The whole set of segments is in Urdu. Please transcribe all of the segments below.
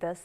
10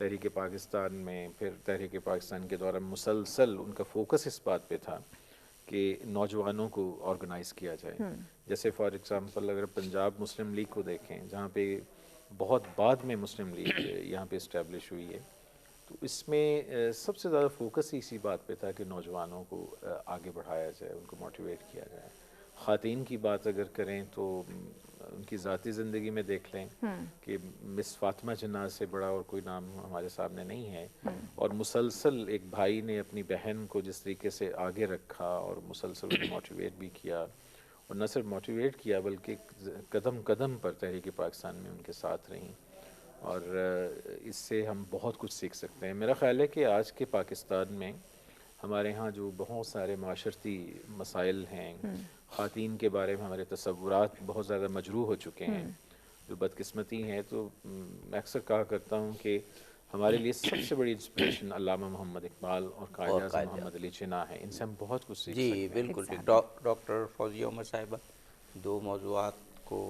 تحریک پاکستان میں، پھر تحریک پاکستان کے دوران مسلسل ان کا فوکس اس بات پہ تھا کہ نوجوانوں کو آرگنائز کیا جائے. جیسے فار ایگزامپل اگر پنجاب مسلم لیگ کو دیکھیں، جہاں پہ بہت بعد میں مسلم لیگ یہاں پہ اسٹیبلش ہوئی ہے، تو اس میں سب سے زیادہ فوکس اسی بات پہ تھا کہ نوجوانوں کو آگے بڑھایا جائے، ان کو موٹیویٹ کیا جائے. خواتین کی بات اگر کریں تو ان کی ذاتی زندگی میں دیکھ لیں کہ مس فاطمہ جناح سے بڑا اور کوئی نام ہمارے سامنے نہیں ہے، اور مسلسل ایک بھائی نے اپنی بہن کو جس طریقے سے آگے رکھا اور مسلسل انہیں موٹیویٹ بھی کیا، اور نہ صرف موٹیویٹ کیا بلکہ قدم قدم پر تحریک پاکستان میں ان کے ساتھ رہیں، اور اس سے ہم بہت کچھ سیکھ سکتے ہیں. میرا خیال ہے کہ آج کے پاکستان میں ہمارے ہاں جو بہت سارے معاشرتی مسائل ہیں، خواتین کے بارے میں ہمارے تصورات بہت زیادہ مجروح ہو چکے ہیں، جو بدقسمتی ہیں. تو میں اکثر کہا کرتا ہوں کہ ہمارے لیے سب سے بڑی انسپریشن علامہ محمد اقبال اور قائد اعظم محمد علی جناح ہے. ان سے ہم بہت کچھ سیکھ سکتے جی ہیں. بالکل ٹھیک. ڈاکٹر فوزیہ عمر صاحبہ، دو موضوعات کو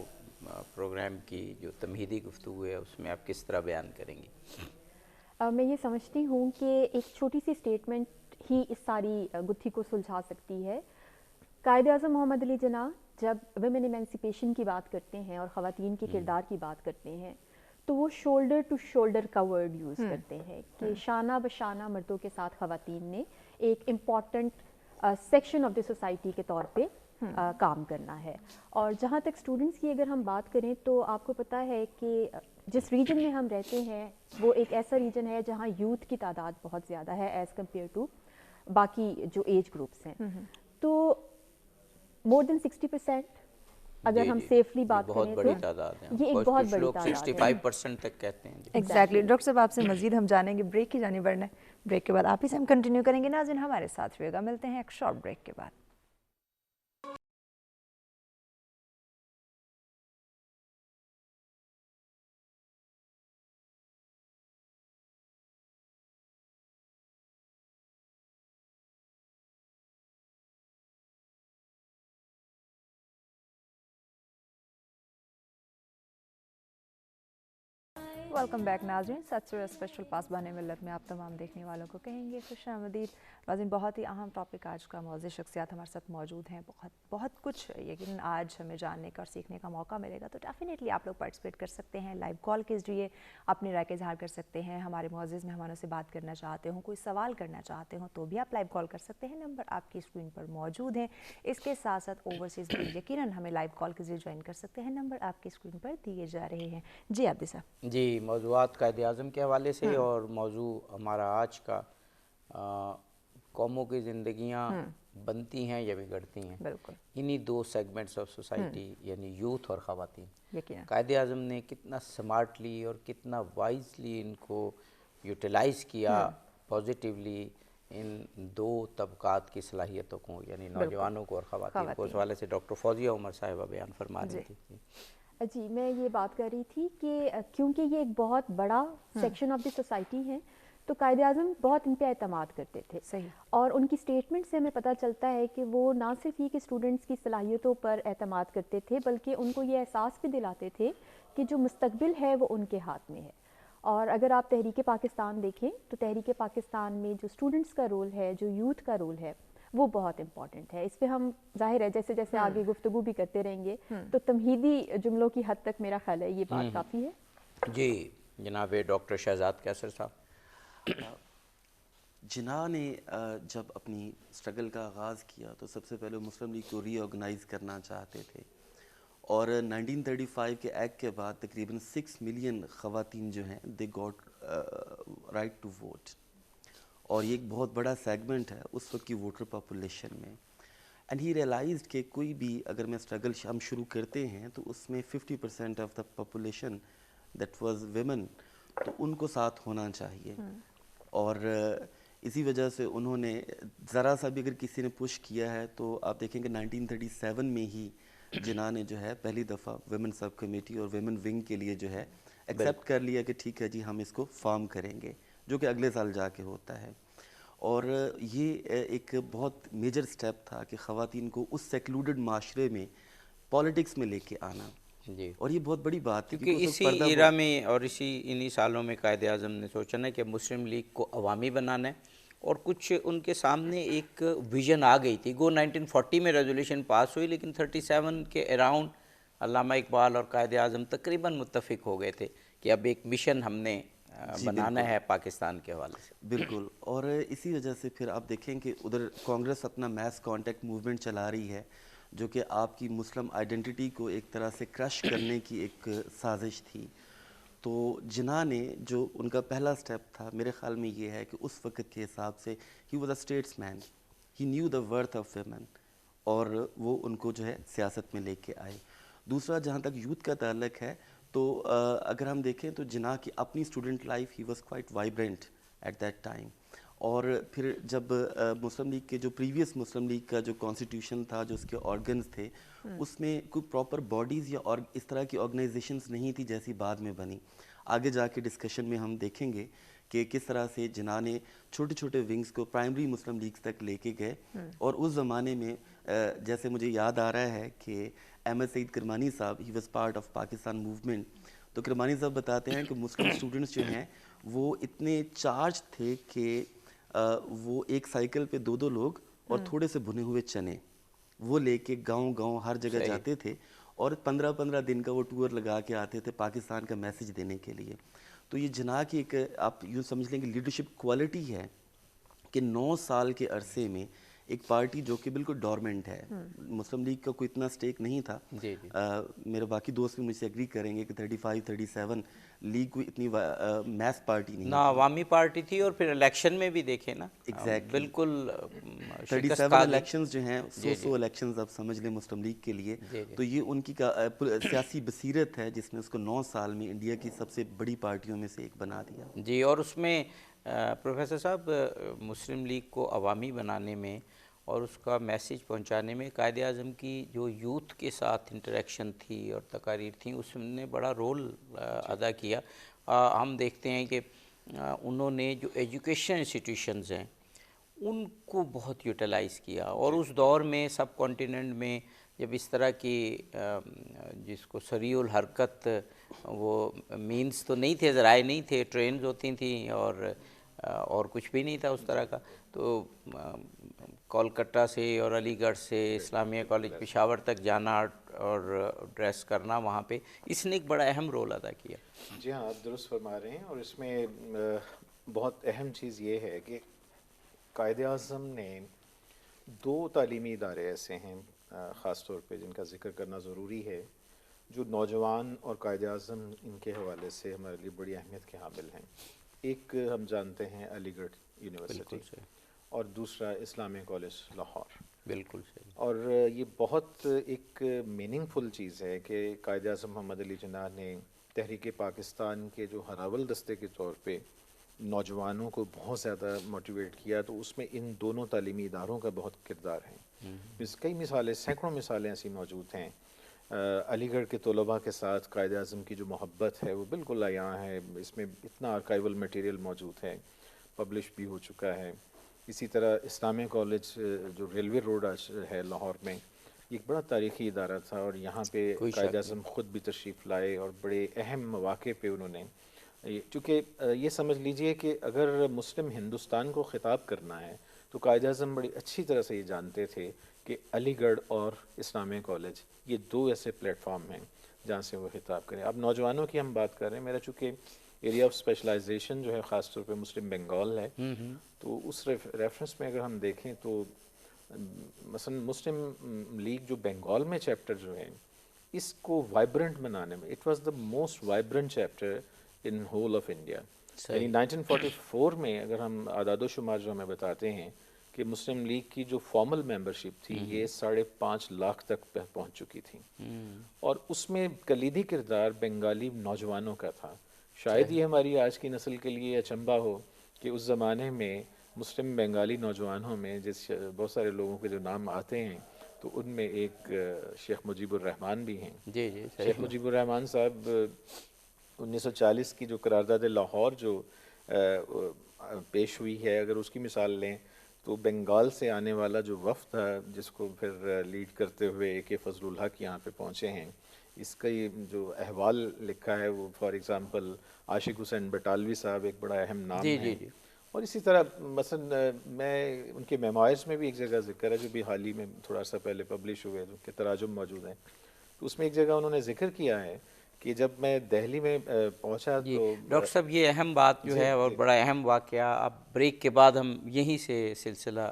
پروگرام کی جو تمہیدی گفتگو ہے اس میں آپ کس طرح بیان کریں گی؟ میں یہ سمجھتی ہوں کہ ایک چھوٹی سی اسٹیٹمنٹ ہی اس ساری گتھی کو سلجھا سکتی ہے. قائد اعظم محمد علی جناح جب ویمن ایمنسپیشن کی بات کرتے ہیں اور خواتین کے کردار کی بات کرتے ہیں تو وہ شولڈر ٹو شولڈر کا ورڈ یوز کرتے ہیں کہ شانہ بشانہ مردوں کے ساتھ خواتین نے ایک important section of the society کے طور پہ کام کرنا ہے. اور جہاں تک اسٹوڈنٹس کی اگر ہم بات کریں تو آپ کو پتہ ہے کہ جس ریجن میں ہم رہتے ہیں وہ ایک ایسا ریجن ہے جہاں یوتھ کی تعداد بہت زیادہ ہے ایز کمپیئر ٹو باقی جو ایج گروپس ہیں. تو مور دین 60% اگر ہم سیفلی بات کریں تو یہ ایک بہت بڑی تعداد ہے. 65% تک کہتے ہیں. ایگزیکٹلی. ڈاکٹر صاحب آپ سے مزید ہم جانیں گے، بریک کی جانب بڑھنا ہے. بریک کے بعد آپ ہی سے ہم کنٹینیو کریں گے. ناظرین ہمارے ساتھ رہیے گا، ملتے ہیں ایک شارٹ بریک کے بعد. ویلکم بیک ناظرین. ستسر اسپیشل پاسبان ملت میں آپ تمام دیکھنے والوں کو کہیں گے خوش آمدید. ناظرین بہت ہی اہم ٹاپک آج کا، موضوع شخصیات ہمارے ساتھ موجود ہیں. بہت کچھ یقین آج ہمیں جاننے کا اور سیکھنے کا موقع ملے گا. تو ڈیفینیٹلی آپ لوگ پارٹیسپیٹ کر سکتے ہیں، لائیو کال کے ذریعے اپنی رائے کا اظہار کر سکتے ہیں. ہمارے معزز مہمانوں سے بات کرنا چاہتے ہوں، کوئی سوال کرنا چاہتے ہوں تو بھی آپ لائیو کال کر سکتے ہیں. نمبر آپ کی اسکرین پر موجود ہیں. اس کے ساتھ ساتھ اوورسیز بھی یقیناً ہمیں لائیو کال کے ذریعے جوائن کر سکتے ہیں. نمبر آپ کی اسکرین پر دیے جا رہے ہیں. جی عبدی صاحب. جی، موضوعات قائد اعظم کے حوالے سے، اور موضوع ہمارا آج کا قوموں کی زندگیاں بنتی ہیں یا بگڑتی ہیں. بالکل. انہی دو سیگمنٹس آف سوسائٹی یعنی یوتھ اور خواتین. یقیناً قائد اعظم نے کتنا سمارٹلی اور کتنا وائزلی ان کو یوٹیلائز کیا پازیٹیولی ان دو طبقات کی صلاحیتوں کو، یعنی نوجوانوں کو اور خواتین کو. اس حوالے سے ڈاکٹر فوزیہ عمر صاحبہ بیان فرما رہی تھی. جی میں یہ بات کر رہی تھی کہ کیونکہ یہ ایک بہت بڑا سیکشن آف دی سوسائٹی ہے تو قائد اعظم بہت ان پہ اعتماد کرتے تھے. صحیح. اور ان کی اسٹیٹمنٹ سے ہمیں پتہ چلتا ہے کہ وہ نہ صرف یہ کہ اسٹوڈنٹس کی صلاحیتوں پر اعتماد کرتے تھے بلکہ ان کو یہ احساس بھی دلاتے تھے کہ جو مستقبل ہے وہ ان کے ہاتھ میں ہے. اور اگر آپ تحریک پاکستان دیکھیں تو تحریک پاکستان میں جو اسٹوڈنٹس کا رول ہے، جو یوتھ کا رول ہے، وہ بہت امپورٹنٹ ہے. اس پہ ہم ظاہر ہے جیسے جیسے آگے گفتگو بھی کرتے رہیں گے تو تمہیدی جملوں کی حد تک میرا خیال ہے یہ بات کافی ہے. جی جناب ڈاکٹر شہزاد کیسر صاحب. جناح نے جب اپنی اسٹرگل کا آغاز کیا تو سب سے پہلے مسلم لیگ کو ری آرگنائز کرنا چاہتے تھے، اور 1935 کے ایکٹ کے بعد تقریباً 6 ملین خواتین جو ہیں they got right to vote, اور یہ ایک بہت بڑا سیگمنٹ ہے اس وقت کی ووٹر پاپولیشن میں. اینڈ ہی ریئلائزڈ کہ کوئی بھی اگر میں اسٹرگل ہم شروع کرتے ہیں تو اس میں 50% of the population that was women, تو ان کو ساتھ ہونا چاہیے. اور اسی وجہ سے انہوں نے ذرا سا بھی اگر کسی نے پش کیا ہے تو آپ دیکھیں کہ 1937 میں ہی جناح نے جو ہے پہلی دفعہ ویمن سب کمیٹی اور ویمن ونگ کے لیے جو ہے ایکسیپٹ کر لیا کہ ٹھیک ہے جی ہم اس کو فارم کریں گے، جو کہ اگلے سال جا کے ہوتا ہے. اور یہ ایک بہت میجر سٹیپ تھا کہ خواتین کو اس سیکلوڈڈ معاشرے میں پالیٹکس میں لے کے آنا. جی، اور یہ بہت بڑی بات تھی کیونکہ اس اسی وقت پردہ ایرا میں اور انہی سالوں میں قائد اعظم نے سوچا نا کہ مسلم لیگ کو عوامی بنانا ہے، اور کچھ ان کے سامنے ایک ویژن آ گئی تھی. گو 1940 میں ریزولوشن پاس ہوئی، لیکن 37 کے اراؤنڈ علامہ اقبال اور قائد اعظم تقریباً متفق ہو گئے تھے کہ اب ایک مشن ہم نے جی بنانا بالکل ہے پاکستان کے حوالے سے. بالکل. اور اسی وجہ سے پھر آپ دیکھیں کہ ادھر کانگریس اپنا میس کانٹیکٹ موومنٹ چلا رہی ہے، جو کہ آپ کی مسلم آئیڈینٹی کو ایک طرح سے کرش کرنے کی ایک سازش تھی. تو جناح نے جو ان کا پہلا سٹیپ تھا، میرے خیال میں یہ ہے کہ اس وقت کے حساب سے he was a statesman, he knew the worth of women, اور وہ ان کو جو ہے سیاست میں لے کے آئے. دوسرا جہاں تک یوتھ کا تعلق ہے تو اگر ہم دیکھیں تو جناح کی اپنی student life he was quite vibrant at that time. اور پھر جب مسلم لیگ کے جو پریویس مسلم لیگ کا جو کانسٹیٹیوشن تھا، جو اس کے آرگنز تھے، اس میں کوئی پراپر باڈیز یا اس طرح کی آرگنائزیشنز نہیں تھی جیسی بعد میں بنی. آگے جا کے ڈسکشن میں ہم دیکھیں گے کہ کس طرح سے جناح نے چھوٹے چھوٹے ونگز کو پرائمری مسلم لیگز تک لے کے گئے. اور اس زمانے میں جیسے مجھے یاد آ رہا ہے کہ احمد سعید کرمانی صاحب، he was part of Pakistan movement. تو کرمانی صاحب بتاتے ہیں کہ مسلم اسٹوڈنٹس جو ہیں وہ اتنے چارج تھے کہ وہ ایک سائیکل پہ دو لوگ اور تھوڑے سے بھنے ہوئے چنے وہ لے کے گاؤں گاؤں ہر جگہ جاتے تھے، اور 15 دن کا وہ ٹور لگا کے آتے تھے پاکستان کا میسج دینے کے لیے. تو یہ جناح کی ایک آپ یوں سمجھ لیں کہ لیڈرشپ کوالٹی ہے کہ 9 سال کے عرصے میں ایک پارٹی جو کہ بالکل ڈورمنٹ ہے، مسلم لیگ کا کوئی اتنا سٹیک نہیں تھا. جی جی میرے باقی دوست بھی مجھ سے ایگری کریں گے کہ 37 لیگ کوئی اتنی میس پارٹی نہیں نہ تھی. عوامی پارٹی تھی، اور پھر الیکشن میں بھی دیکھیں نا Exactly. بالکل 37 الیکشنز جو ہیں، سو الیکشنز آپ سمجھ لیں مسلم لیگ کے لیے. تو یہ ان کی سیاسی بصیرت ہے جس نے اس کو 9 سال میں انڈیا کی سب سے بڑی پارٹیوں میں سے ایک بنا دیا. جی. اور اس میں پروفیسر صاحب مسلم لیگ کو عوامی بنانے میں اور اس کا میسیج پہنچانے میں قائد اعظم کی جو یوتھ کے ساتھ انٹریکشن تھی اور تقاریر تھیں، اس نے بڑا رول ادا کیا. ہم دیکھتے ہیں کہ انہوں نے جو ایجوکیشن انسٹیٹیوشنز ہیں ان کو بہت یوٹیلائز کیا، اور اس دور میں سب کانٹیننٹ میں جب اس طرح کی جس کو سریع الحرکت، وہ مینز تو نہیں تھے، ذرائع نہیں تھے، ٹرینز ہوتی تھیں اور کچھ بھی نہیں تھا اس طرح کا. تو کولکتہ سے اور علی گڑھ سے اسلامیہ کالج پشاور تک جانا اور ڈریس کرنا وہاں پہ، اس نے ایک بڑا اہم رول ادا کیا. جی ہاں، آپ درست فرما رہے ہیں. اور اس میں بہت اہم چیز یہ ہے کہ قائد اعظم نے 2 تعلیمی ادارے ایسے ہیں خاص طور پہ جن کا ذکر کرنا ضروری ہے، جو نوجوان اور قائد اعظم ان کے حوالے سے ہمارے لیے بڑی اہمیت کے حامل ہیں. ایک ہم جانتے ہیں علی گڑھ یونیورسٹی، اور دوسرا اسلامیہ کالج لاہور. بالکل صحیح. اور یہ بہت ایک میننگ فل چیز ہے کہ قائد اعظم محمد علی جناح نے تحریک پاکستان کے جو ہراول دستے کے طور پہ نوجوانوں کو بہت زیادہ موٹیویٹ کیا. تو اس میں ان دونوں تعلیمی اداروں کا بہت کردار ہے. کئی مثالیں، سینکڑوں مثالیں ایسی موجود ہیں. علی گڑھ کے طلباء کے ساتھ قائد اعظم کی جو محبت ہے وہ بالکل عیاں ہے. اس میں اتنا آرکائیول میٹیریل موجود ہے، پبلش بھی ہو چکا ہے. اسی طرح اسلامیہ کالج جو ریلوے روڈ ہے لاہور میں، یہ ایک بڑا تاریخی ادارہ تھا، اور یہاں پہ قائد اعظم خود بھی تشریف لائے اور بڑے اہم مواقع پہ انہوں نے، چونکہ یہ سمجھ لیجئے کہ اگر مسلم ہندوستان کو خطاب کرنا ہے تو قائد اعظم بڑی اچھی طرح سے یہ جانتے تھے کہ علی گڑھ اور اسلامیہ کالج یہ 2 ایسے پلیٹ فارم ہیں جہاں سے وہ خطاب کریں. اب نوجوانوں کی ہم بات کر رہے ہیں، میرا چونکہ ایریا آف اسپیشلائزیشن جو ہے خاص طور پہ مسلم بنگال ہے، تو اس ریفرنس میں اگر ہم دیکھیں تو مثلا مسلم لیگ جو بنگال میں چیپٹر جو ہے، اس کو وائبرنٹ بنانے میں it was the most vibrant chapter in whole of India. یعنی 1944 میں اگر ہم اعداد و شمار جو ہمیں بتاتے ہیں کہ مسلم لیگ کی جو فارمل ممبرشپ تھی یہ 5.5 لاکھ تک پہنچ چکی تھی، اور اس میں کلیدی کردار بنگالی نوجوانوں کا تھا. شاید یہ ہماری آج کی نسل کے لیے اچنبھا ہو کہ اس زمانے میں مسلم بنگالی نوجوانوں میں بہت سارے لوگوں کے جو نام آتے ہیں تو ان میں ایک شیخ مجیب الرحمان بھی ہیں. جی جی شیخ مجیب الرحمان صاحب 1940 کی جو قرارداد لاہور جو پیش ہوئی ہے، اگر اس کی مثال لیں تو بنگال سے آنے والا جو وفد تھا جس کو پھر لیڈ کرتے ہوئے اے کے فضل الحق یہاں پہ پہنچے ہیں، اس کا یہ جو احوال لکھا ہے وہ فار ایگزامپل عاشق حسین بٹالوی صاحب ایک بڑا اہم نام جی ہے. جی جی اور اسی طرح مثلا میں ان کے میموائرز میں بھی ایک جگہ ذکر ہے جو بھی حال ہی میں تھوڑا سا پہلے پبلش ہوئے، ان کے تراجم موجود ہیں. تو اس میں ایک جگہ انہوں نے ذکر کیا ہے کہ جب میں دہلی میں پہنچا جی تو ڈاکٹر صاحب یہ اہم بات جو جی ہے اور جی بڑا اہم واقعہ، اب بریک کے بعد ہم یہیں سے سلسلہ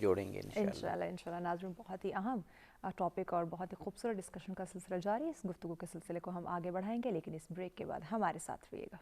جوڑیں گے انشاءاللہ. انشاءاللہ ناظرین، بہت ہی اہم ٹاپک اور بہت ہی خوبصورت ڈسکشن کا سلسلہ جاری ہے. اس گفتگو کے سلسلے کو ہم آگے بڑھائیں گے، لیکن اس بریک کے بعد ہمارے ساتھ رہیے گا.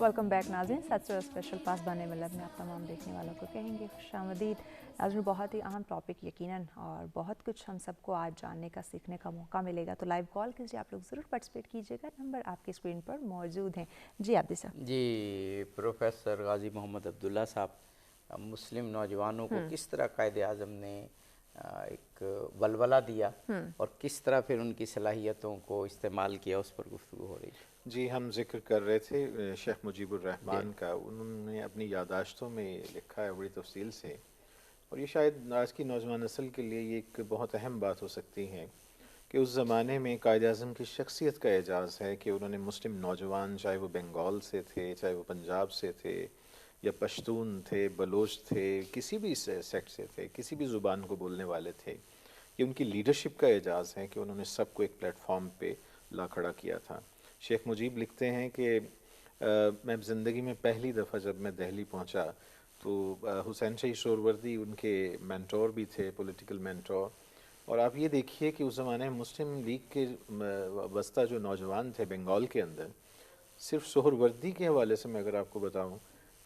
ویلکم بیک ناظرین. ساتھ اسپیشل پاسبان ملت میں آپ تمام دیکھنے والوں کو کہیں گے خوش آمدید. ناظرین، بہت ہی اہم ٹاپک یقیناً، اور بہت کچھ ہم سب کو آج جاننے کا سیکھنے کا موقع ملے گا. تو لائیو کال کیجیے، آپ لوگ ضرور پارٹیسپیٹ کیجیے گا. نمبر آپ کی اسکرین پر موجود ہیں. جی عابدی صاحب. جی پروفیسر غازی محمد عبداللہ صاحب، مسلم نوجوانوں کو کس طرح قائد اعظم نے ایک ولولہ دیا اور کس طرح پھر ان کی صلاحیتوں کو استعمال کیا، اس پر گفتگو ہو رہی ہے. جی ہم ذکر کر رہے تھے شیخ مجیب الرحمن کا. انہوں نے اپنی یادداشتوں میں لکھا ہے بڑی تفصیل سے، اور یہ شاید آج کی نوجوان نسل کے لیے یہ ایک بہت اہم بات ہو سکتی ہے کہ اس زمانے میں قائد اعظم کی شخصیت کا اعجاز ہے کہ انہوں نے مسلم نوجوان، چاہے وہ بنگال سے تھے، چاہے وہ پنجاب سے تھے، یا پشتون تھے، بلوچ تھے، کسی بھی سیکٹ سے تھے، کسی بھی زبان کو بولنے والے تھے، یہ ان کی لیڈرشپ کا اعجاز ہے کہ انہوں نے سب کو ایک پلیٹ فارم پہ لا کھڑا کیا تھا. شیخ مجیب لکھتے ہیں کہ میں زندگی میں پہلی دفعہ جب میں دہلی پہنچا تو حسین شاہی سہروردی ان کے مینٹور بھی تھے، پولیٹیکل مینٹور. اور آپ یہ دیکھیے کہ اس زمانے میں مسلم لیگ کے وسطی جو نوجوان تھے بنگال کے اندر، صرف سہروردی کے حوالے سے میں اگر آپ کو بتاؤں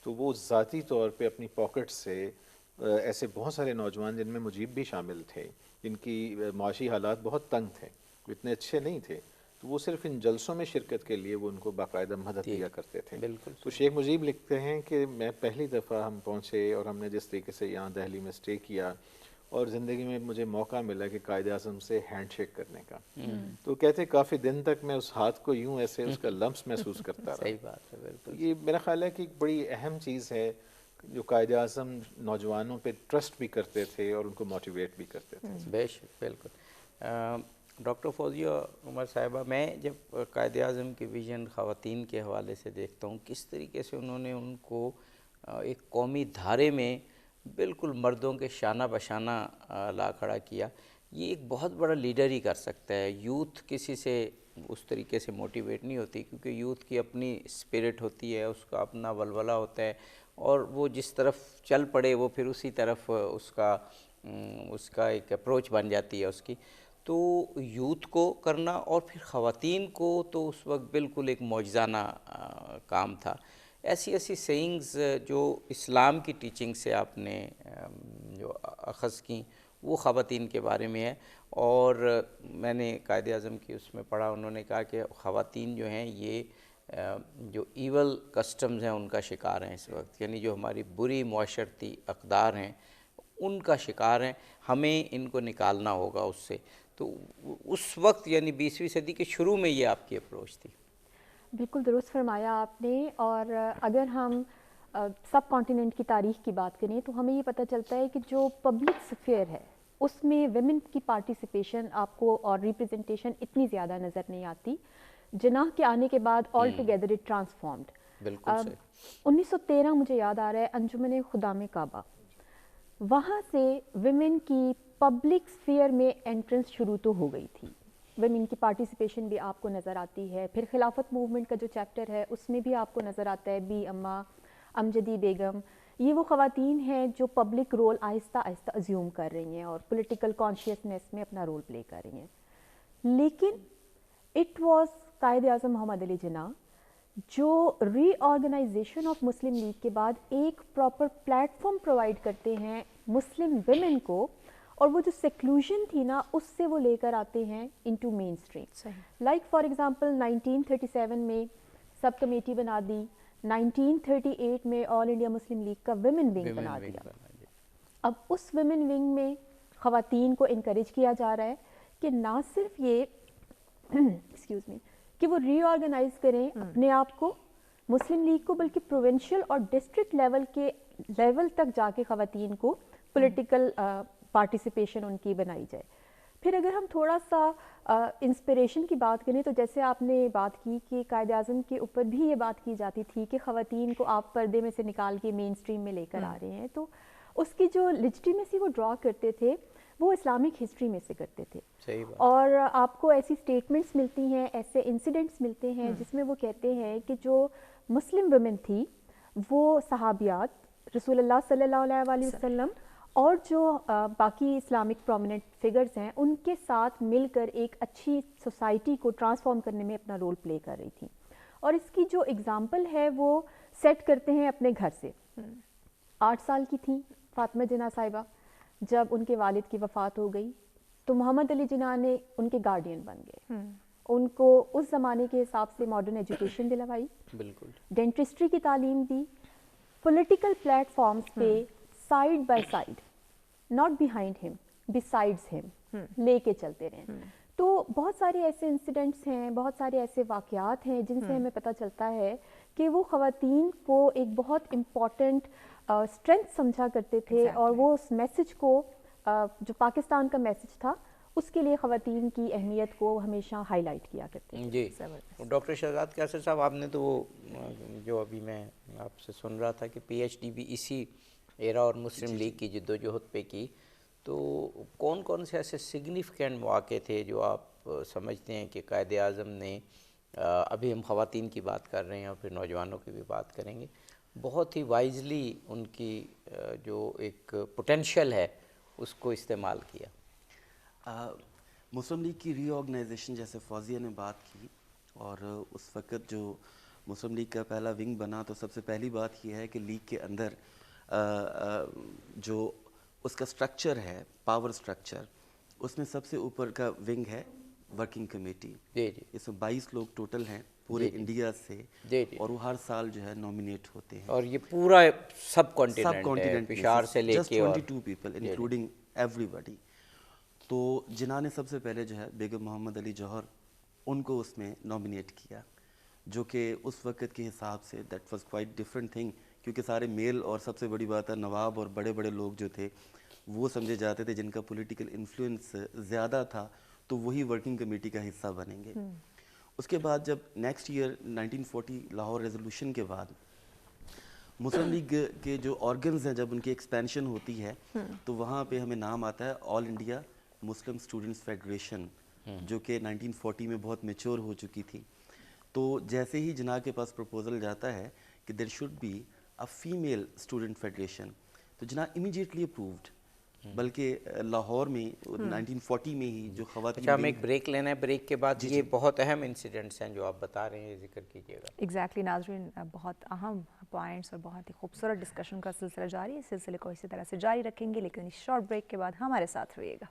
تو وہ ذاتی طور پہ اپنی پاکٹ سے ایسے بہت سارے نوجوان جن میں مجیب بھی شامل تھے، جن کی معاشی حالات بہت تنگ تھے، اتنے اچھے نہیں تھے، تو وہ صرف ان جلسوں میں شرکت کے لیے وہ ان کو باقاعدہ مدد دیا کرتے تھے. بالکل. تو شیخ مجیب لکھتے ہیں کہ میں پہلی دفعہ ہم پہنچے اور ہم نے جس طریقے سے یہاں دہلی میں اسٹے کیا، اور زندگی میں مجھے موقع ملا کہ قائد اعظم سے ہینڈ شیک کرنے کا، تو کہتے کافی دن تک میں اس ہاتھ کو یوں ایسے اس کا لمس محسوس کرتا رہا. صحیح بات ہے، بالکل. یہ میرا خیال ہے کہ ایک بڑی اہم چیز ہے جو قائد اعظم نوجوانوں پہ ٹرسٹ بھی کرتے تھے اور ان کو موٹیویٹ بھی کرتے تھے. بے شک، بالکل. ڈاکٹر فوزیہ عمر صاحبہ، میں جب قائد اعظم کی ویژن خواتین کے حوالے سے دیکھتا ہوں کس طریقے سے انہوں نے ان کو ایک قومی دھارے میں بالکل مردوں کے شانہ بشانہ لا کھڑا کیا. یہ ایک بہت بڑا لیڈر ہی کر سکتا ہے. یوتھ کسی سے اس طریقے سے موٹیویٹ نہیں ہوتی، کیونکہ یوتھ کی اپنی اسپرٹ ہوتی ہے، اس کا اپنا ولولہ ہوتا ہے، اور وہ جس طرف چل پڑے وہ پھر اسی طرف اس کا ایک اپروچ بن جاتی ہے اس کی. تو یوتھ کو کرنا اور پھر خواتین کو تو اس وقت بالکل ایک معجزانہ کام تھا. ایسی سینگز جو اسلام کی ٹیچنگ سے آپ نے جو اخذ کیں وہ خواتین کے بارے میں ہے. اور میں نے قائد اعظم کی اس میں پڑھا، انہوں نے کہا کہ خواتین جو ہیں یہ جو ایول کسٹمز ہیں ان کا شکار ہیں اس وقت، یعنی جو ہماری بری معاشرتی اقدار ہیں ان کا شکار ہیں، ہمیں ان کو نکالنا ہوگا اس سے. تو اس وقت یعنی 20ویں صدی کے شروع میں یہ آپ کی اپروچ تھی. بالکل درست فرمایا آپ نے. اور اگر ہم سب کانٹیننٹ کی تاریخ کی بات کریں تو ہمیں یہ پتہ چلتا ہے کہ جو پبلک سفیئر ہے اس میں ویمن کی پارٹیسپیشن آپ کو اور ریپرزنٹیشن اتنی زیادہ نظر نہیں آتی. جناح کے آنے کے بعد آل ٹوگیدر اٹ ٹرانسفارمڈ. بالکل صحیح. 1913 مجھے یاد آ رہا ہے انجمن خدام کعبہ، وہاں سے ویمن کی پبلک سفیئر میں انٹرنس شروع تو ہو گئی تھی. ویمن کی پارٹیسپیشن بھی آپ کو نظر آتی ہے. پھر خلافت موومنٹ کا جو چیپٹر ہے اس میں بھی آپ کو نظر آتا ہے بی اماں، امجدی بیگم. یہ وہ خواتین ہیں جو پبلک رول آہستہ آہستہ ازیوم کر رہی ہیں اور پولیٹیکل کانشیسنیس میں اپنا رول پلے کر رہی ہیں. لیکن اٹ واز قائد اعظم محمد علی جناح جو ری آرگنائزیشن آف مسلم لیگ کے بعد ایک پراپر پلیٹ فارم پرووائڈ کرتے ہیں مسلم ویمن کو، اور وہ جو سیکلوژن تھی نا اس سے وہ لے کر آتے ہیں into mainstream. Like for example 1937 میں سب کمیٹی بنا دی, 1938 میں آل انڈیا مسلم لیگ کا ویمن ونگ بنا دیا. اب اس ویمن ونگ میں خواتین کو انکریج کیا جا رہا ہے کہ نہ صرف یہ ایکسکیوز می کہ وہ ری آرگنائز کریں اپنے آپ کو مسلم لیگ کو, بلکہ پروونشل اور ڈسٹرکٹ لیول کے لیول تک جا کے خواتین کو پولیٹیکل پارٹیسپیشن ان کی بنائی جائے. پھر اگر ہم تھوڑا سا انسپریشن کی بات کریں تو جیسے آپ نے بات کی کہ قائد اعظم کے اوپر بھی یہ بات کی جاتی تھی کہ خواتین کو آپ پردے میں سے نکال کے مین اسٹریم میں لے کر آ رہے ہیں, تو اس کی جو لیجٹیمیسی وہ ڈرا کرتے تھے وہ اسلامک ہسٹری میں سے کرتے تھے. اور آپ کو ایسی اسٹیٹمنٹس ملتی ہیں, ایسے انسیڈنٹس ملتے ہیں جس میں وہ کہتے ہیں کہ جو مسلم ویمن تھی وہ صحابیات رسول اللہ صلی اللہ علیہ وسلم اور جو باقی اسلامک پرومیننٹ فگرز ہیں ان کے ساتھ مل کر ایک اچھی سوسائٹی کو ٹرانسفارم کرنے میں اپنا رول پلے کر رہی تھیں. اور اس کی جو اگزامپل ہے وہ سیٹ کرتے ہیں اپنے گھر سے. 8 سال کی تھیں فاطمہ جناح صاحبہ, جب ان کے والد کی وفات ہو گئی تو محمد علی جناح نے ان کے گارڈین بن گئے. ان کو اس زمانے کے حساب سے ماڈرن ایجوکیشن دلوائی, بالکل ڈینٹسٹری کی تعلیم دی, پولیٹیکل پلیٹ فارمز پہ side by side, not behind ہم, بسائڈز ہم لے کے چلتے رہے. تو بہت سارے ایسے انسیڈنٹس ہیں, بہت سارے ایسے واقعات ہیں جن سے ہمیں پتہ چلتا ہے کہ وہ خواتین کو ایک بہت امپورٹنٹ اسٹرینتھ سمجھا کرتے تھے, اور وہ اس میسج کو جو پاکستان کا میسج تھا اس کے لیے خواتین کی اہمیت کو ہمیشہ ہائی لائٹ کیا کرتے تھے. جی ڈاکٹر شہزاد قیصر صاحب, آپ نے تو وہ جو ابھی میں آپ سے سن رہا تھا کہ پی ایچ ڈی بھی اسی ایرا اور مسلم لیگ کی جدوجہد پہ کی, تو کون کون سے ایسے سگنیفیکنٹ مواقع تھے جو آپ سمجھتے ہیں کہ قائد اعظم نے, ابھی ہم خواتین کی بات کر رہے ہیں اور پھر نوجوانوں کی بھی بات کریں گے, بہت ہی وائزلی ان کی جو ایک پوٹینشیل ہے اس کو استعمال کیا؟ مسلم لیگ کی ری آرگنائزیشن جیسے فوزیہ نے بات کی, اور اس وقت جو مسلم لیگ کا پہلا ونگ بنا تو سب سے پہلی بات یہ ہے کہ لیگ کے اندر جو اس کا سٹرکچر ہے, پاور سٹرکچر, اس میں سب سے اوپر کا ونگ ہے ورکنگ کمیٹی. اس میں 22 لوگ ٹوٹل ہیں پورے انڈیا سے, اور وہ ہر سال جو ہے نومینیٹ ہوتے ہیں, اور یہ پورا سب کانٹیننٹ پشاور سے لے کے, اور 22 پیپل انکلوڈنگ ایوری باڈی. تو جناح نے سب سے پہلے جو ہے بیگم محمد علی جوہر ان کو اس میں نومینیٹ کیا, جو کہ اس وقت کے حساب سے that was quite different thing, کیونکہ سارے میل, اور سب سے بڑی بات ہے نواب اور بڑے بڑے لوگ جو تھے وہ سمجھے جاتے تھے جن کا پولیٹیکل انفلوئنس زیادہ تھا تو وہی ورکنگ کمیٹی کا حصہ بنیں گے. اس کے بعد جب نیکسٹ ایئر 1940 لاہور ریزولوشن کے بعد مسلم لیگ کے جو آرگنز ہیں جب ان کی ایکسپینشن ہوتی ہے تو وہاں پہ ہمیں نام آتا ہے آل انڈیا مسلم اسٹوڈنٹس فیڈریشن, جو کہ 1940 میں بہت میچور ہو چکی تھی. تو جیسے ہی جناح کے پاس پروپوزل جاتا ہے کہ there should be a female student federation, تو جناح امیجیٹلی اپرووڈ, بلکہ لاہور میں 1940 میں ہی جو خواتین. اچھا, ہم ایک بریک لینا ہے, بریک کے بعد یہ بہت اہم انسیڈنٹس ہیں جو آپ بتا رہے ہیں, ذکر کیجیے گا. ایگزیکٹلی ناظرین, بہت اہم پوائنٹس اور بہت ہی خوبصورت ڈسکشن کا سلسلہ جاری ہے, اس سلسلے کو اسی طرح سے جاری رکھیں گے, لیکن اس شارٹ بریک کے بعد ہمارے ساتھ رہیے گا.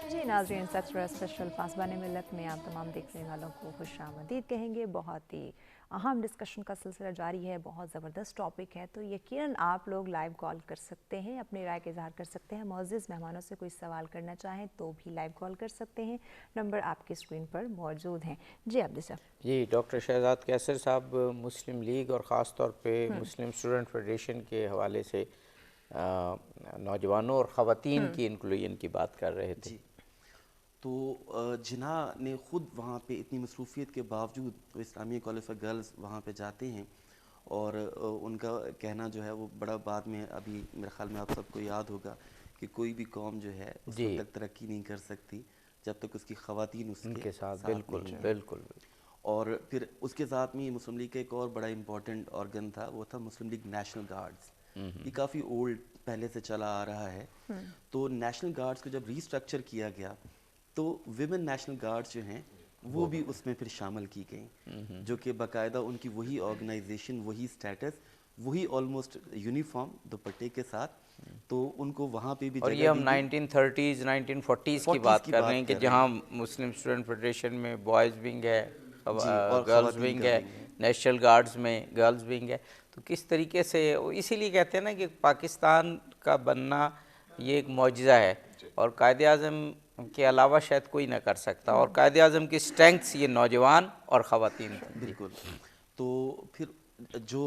جی ناظرین, سیکٹر اسپیشل پاسبان ملت میں آپ تمام دیکھنے والوں کو خوش آمدید کہیں گے. بہت ہی اہم ڈسکشن کا سلسلہ جاری ہے, بہت زبردست ٹاپک ہے, تو یقیناً آپ لوگ لائیو کال کر سکتے ہیں, اپنی رائے کا اظہار کر سکتے ہیں. معزز مہمانوں سے کوئی سوال کرنا چاہیں تو بھی لائیو کال کر سکتے ہیں, نمبر آپ کی اسکرین پر موجود ہیں. جی عبد صاحب. جی ڈاکٹر شہزاد قیصر صاحب, مسلم لیگ اور خاص طور پہ مسلم اسٹوڈنٹ فیڈریشن کے حوالے سے نوجوانوں اور خواتین کی انکلوژن کی بات کر رہے تھے. تو جناح نے خود وہاں پہ اتنی مصروفیت کے باوجود اسلامیہ کالج فار گرلز وہاں پہ جاتے ہیں, اور ان کا کہنا جو ہے وہ بڑا بعد میں, ابھی میرے خیال میں آپ سب کو یاد ہوگا کہ کوئی بھی قوم جو ہے اس وقت تک ترقی نہیں کر سکتی جب تک اس کی خواتین اس ان کے کے ساتھ نہیں بالکل ہیں۔ بالکل اور پھر اس کے ساتھ میں مسلم لیگ کا ایک اور بڑا امپورٹنٹ آرگن تھا، وہ تھا مسلم لیگ نیشنل گارڈز۔ یہ کافی اولڈ پہلے سے چلا آ رہا ہے۔ تو نیشنل گارڈز کو جب ریسٹرکچر کیا گیا تو ویمن نیشنل گارڈز جو ہیں وہ بھی اس میں پھر شامل کی گئیں، جو کہ باقاعدہ ان کی وہی آرگنائزیشن، وہی سٹیٹس، وہی آلموسٹ یونیفارم دوپٹے کے ساتھ، تو ان کو وہاں پہ بھی اور جگہ یہ ہم دی گئی۔ 1930s 1940s کی بات کر رہے ہیں کہ جہاں مسلم اسٹوڈنٹ فیڈریشن میں بوائز ونگ ہے، اور گرلز خواتین ونگ کا ہے، ونگ ہے۔ نیشنل گارڈز میں گرلز ونگ ہے۔ تو کس طریقے سے، اسی لیے کہتے ہیں نا کہ پاکستان کا بننا یہ ایک معجزہ ہے، اور قائد اعظم کے علاوہ شاید کوئی نہ کر سکتا، اور قائد اعظم کی اسٹرینگس یہ نوجوان اور خواتین تھیں۔ بالکل۔ تو پھر جو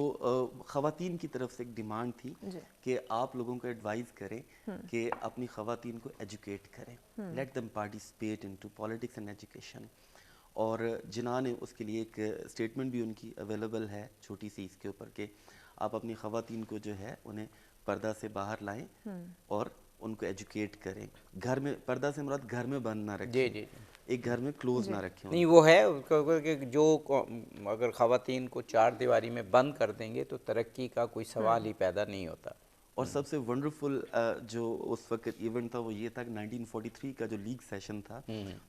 خواتین کی طرف سے ایک ڈیمانڈ تھی کہ آپ لوگوں کو ایڈوائز کریں کہ اپنی خواتین کو ایجوکیٹ کریں، let them participate into politics and education. اور جناح نے اس کے لیے ایک اسٹیٹمنٹ بھی ان کی اویلیبل ہے چھوٹی سی اس کے اوپر، کہ آپ اپنی خواتین کو جو ہے انہیں پردہ سے باہر لائیں اور ان کو ایجوکیٹ کریں۔ گھر میں، پردہ سے مراد گھر میں بند نہ رکھیں، ایک گھر میں کلوز نہ رکھیں۔ نہیں وہ ہے کہ جو اگر خواتین کو چار دیواری میں بند کر دیں گے تو ترقی کا کوئی سوال ہی پیدا نہیں ہوتا۔ اور سب سے ونڈرفل جو اس وقت ایونٹ تھا وہ یہ تھا کہ 1943 کا جو لیگ سیشن تھا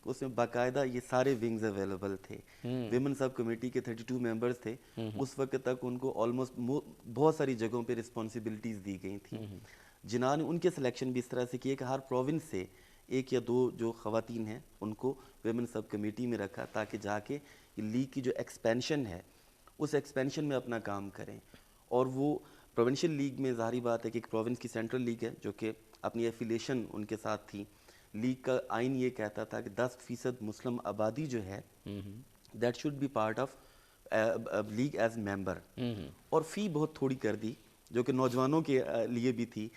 اس میں باقاعدہ یہ سارے ونگز اویلیبل تھے۔ ویمن سب کمیٹی کے 32 ممبرز تھے۔ اس وقت تک ان کو آلموسٹ بہت ساری جگہوں پہ رسپانسبلٹیز دی گئی تھیں۔ جناح نے ان کے سلیکشن بھی اس طرح سے کیے کہ ہر پروونس سے ایک یا دو جو خواتین ہیں ان کو ویمن سب کمیٹی میں رکھا، تاکہ جا کے لیگ کی جو ایکسپینشن ہے اس ایکسپینشن میں اپنا کام کریں۔ اور وہ پروونشل لیگ میں ظاہری بات ہے کہ ایک پروونس کی سینٹرل لیگ ہے جو کہ اپنی ایفیلیشن ان کے ساتھ تھی۔ لیگ کا آئین یہ کہتا تھا کہ 10% مسلم آبادی جو ہے that should be part of League as member, اور فی بہت تھوڑی کر دی جو کہ نوجوانوں کے لیے بھی تھی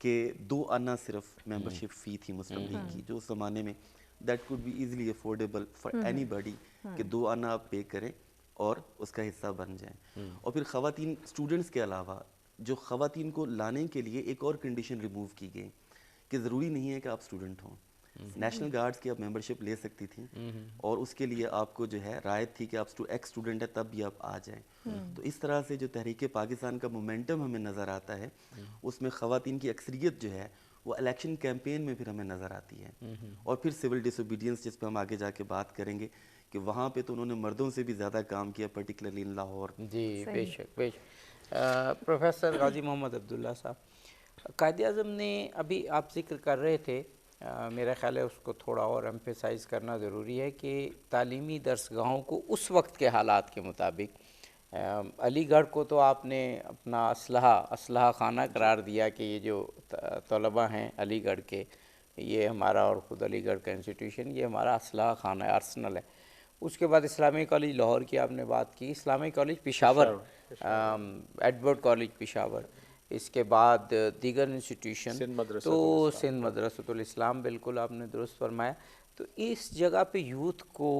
کہ 2 آنا صرف ممبرشپ فی تھی مسلم لیگ کی، جو اس زمانے میں that could be easily affordable for anybody کہ 2 آنا آپ پے کریں اور اس کا حصہ بن جائیں۔ اور پھر خواتین اسٹوڈنٹس کے علاوہ جو خواتین کو لانے کے لیے ایک اور کنڈیشن ریموو کی گئی کہ ضروری نہیں ہے کہ آپ اسٹوڈنٹ ہوں، نیشنل گارڈز کی آپ ممبرشپ لے سکتی تھیں، اور اس کے لیے آپ کو جو ہے رعایت تھی کہ آپ ایکس اسٹوڈنٹ ہے تب بھی آپ آ جائیں۔ تو اس طرح سے جو تحریک پاکستان کا مومنٹم ہمیں نظر آتا ہے اس میں خواتین کی اکثریت جو ہے وہ الیکشن کیمپین میں پھر ہمیں نظر آتی ہے۔ اور پھر سول ڈس اوبیڈینس جس پہ ہم آگے جا کے بات کریں گے کہ وہاں پہ تو انہوں نے مردوں سے بھی زیادہ کام کیا، پرٹیکولرلی ان لاہور۔ جی بے شک بے شک۔ پروفیسر غازی محمد عبداللہ صاحب، قائد اعظم نے ابھی آپ ذکر کر رہے تھے، میرا خیال ہے اس کو تھوڑا اور ایمفیسائز کرنا ضروری ہے کہ تعلیمی درسگاہوں کو اس وقت کے حالات کے مطابق، علی گڑھ کو تو آپ نے اپنا اسلحہ خانہ قرار دیا کہ یہ جو طلبہ ہیں علی گڑھ کے، یہ ہمارا، اور خود علی گڑھ کا انسٹیٹیوشن یہ ہمارا اسلحہ خانہ ہے، آرسنل ہے۔ اس کے بعد اسلامی کالج لاہور کی آپ نے بات کی، اسلامی college Peshawar, Edward college Peshawar, اس کے بعد دیگر انسٹیٹیوشن، تو سندھ مدرسۃ الاسلام، بالکل آپ نے درست فرمایا۔ تو اس جگہ پہ یوتھ کو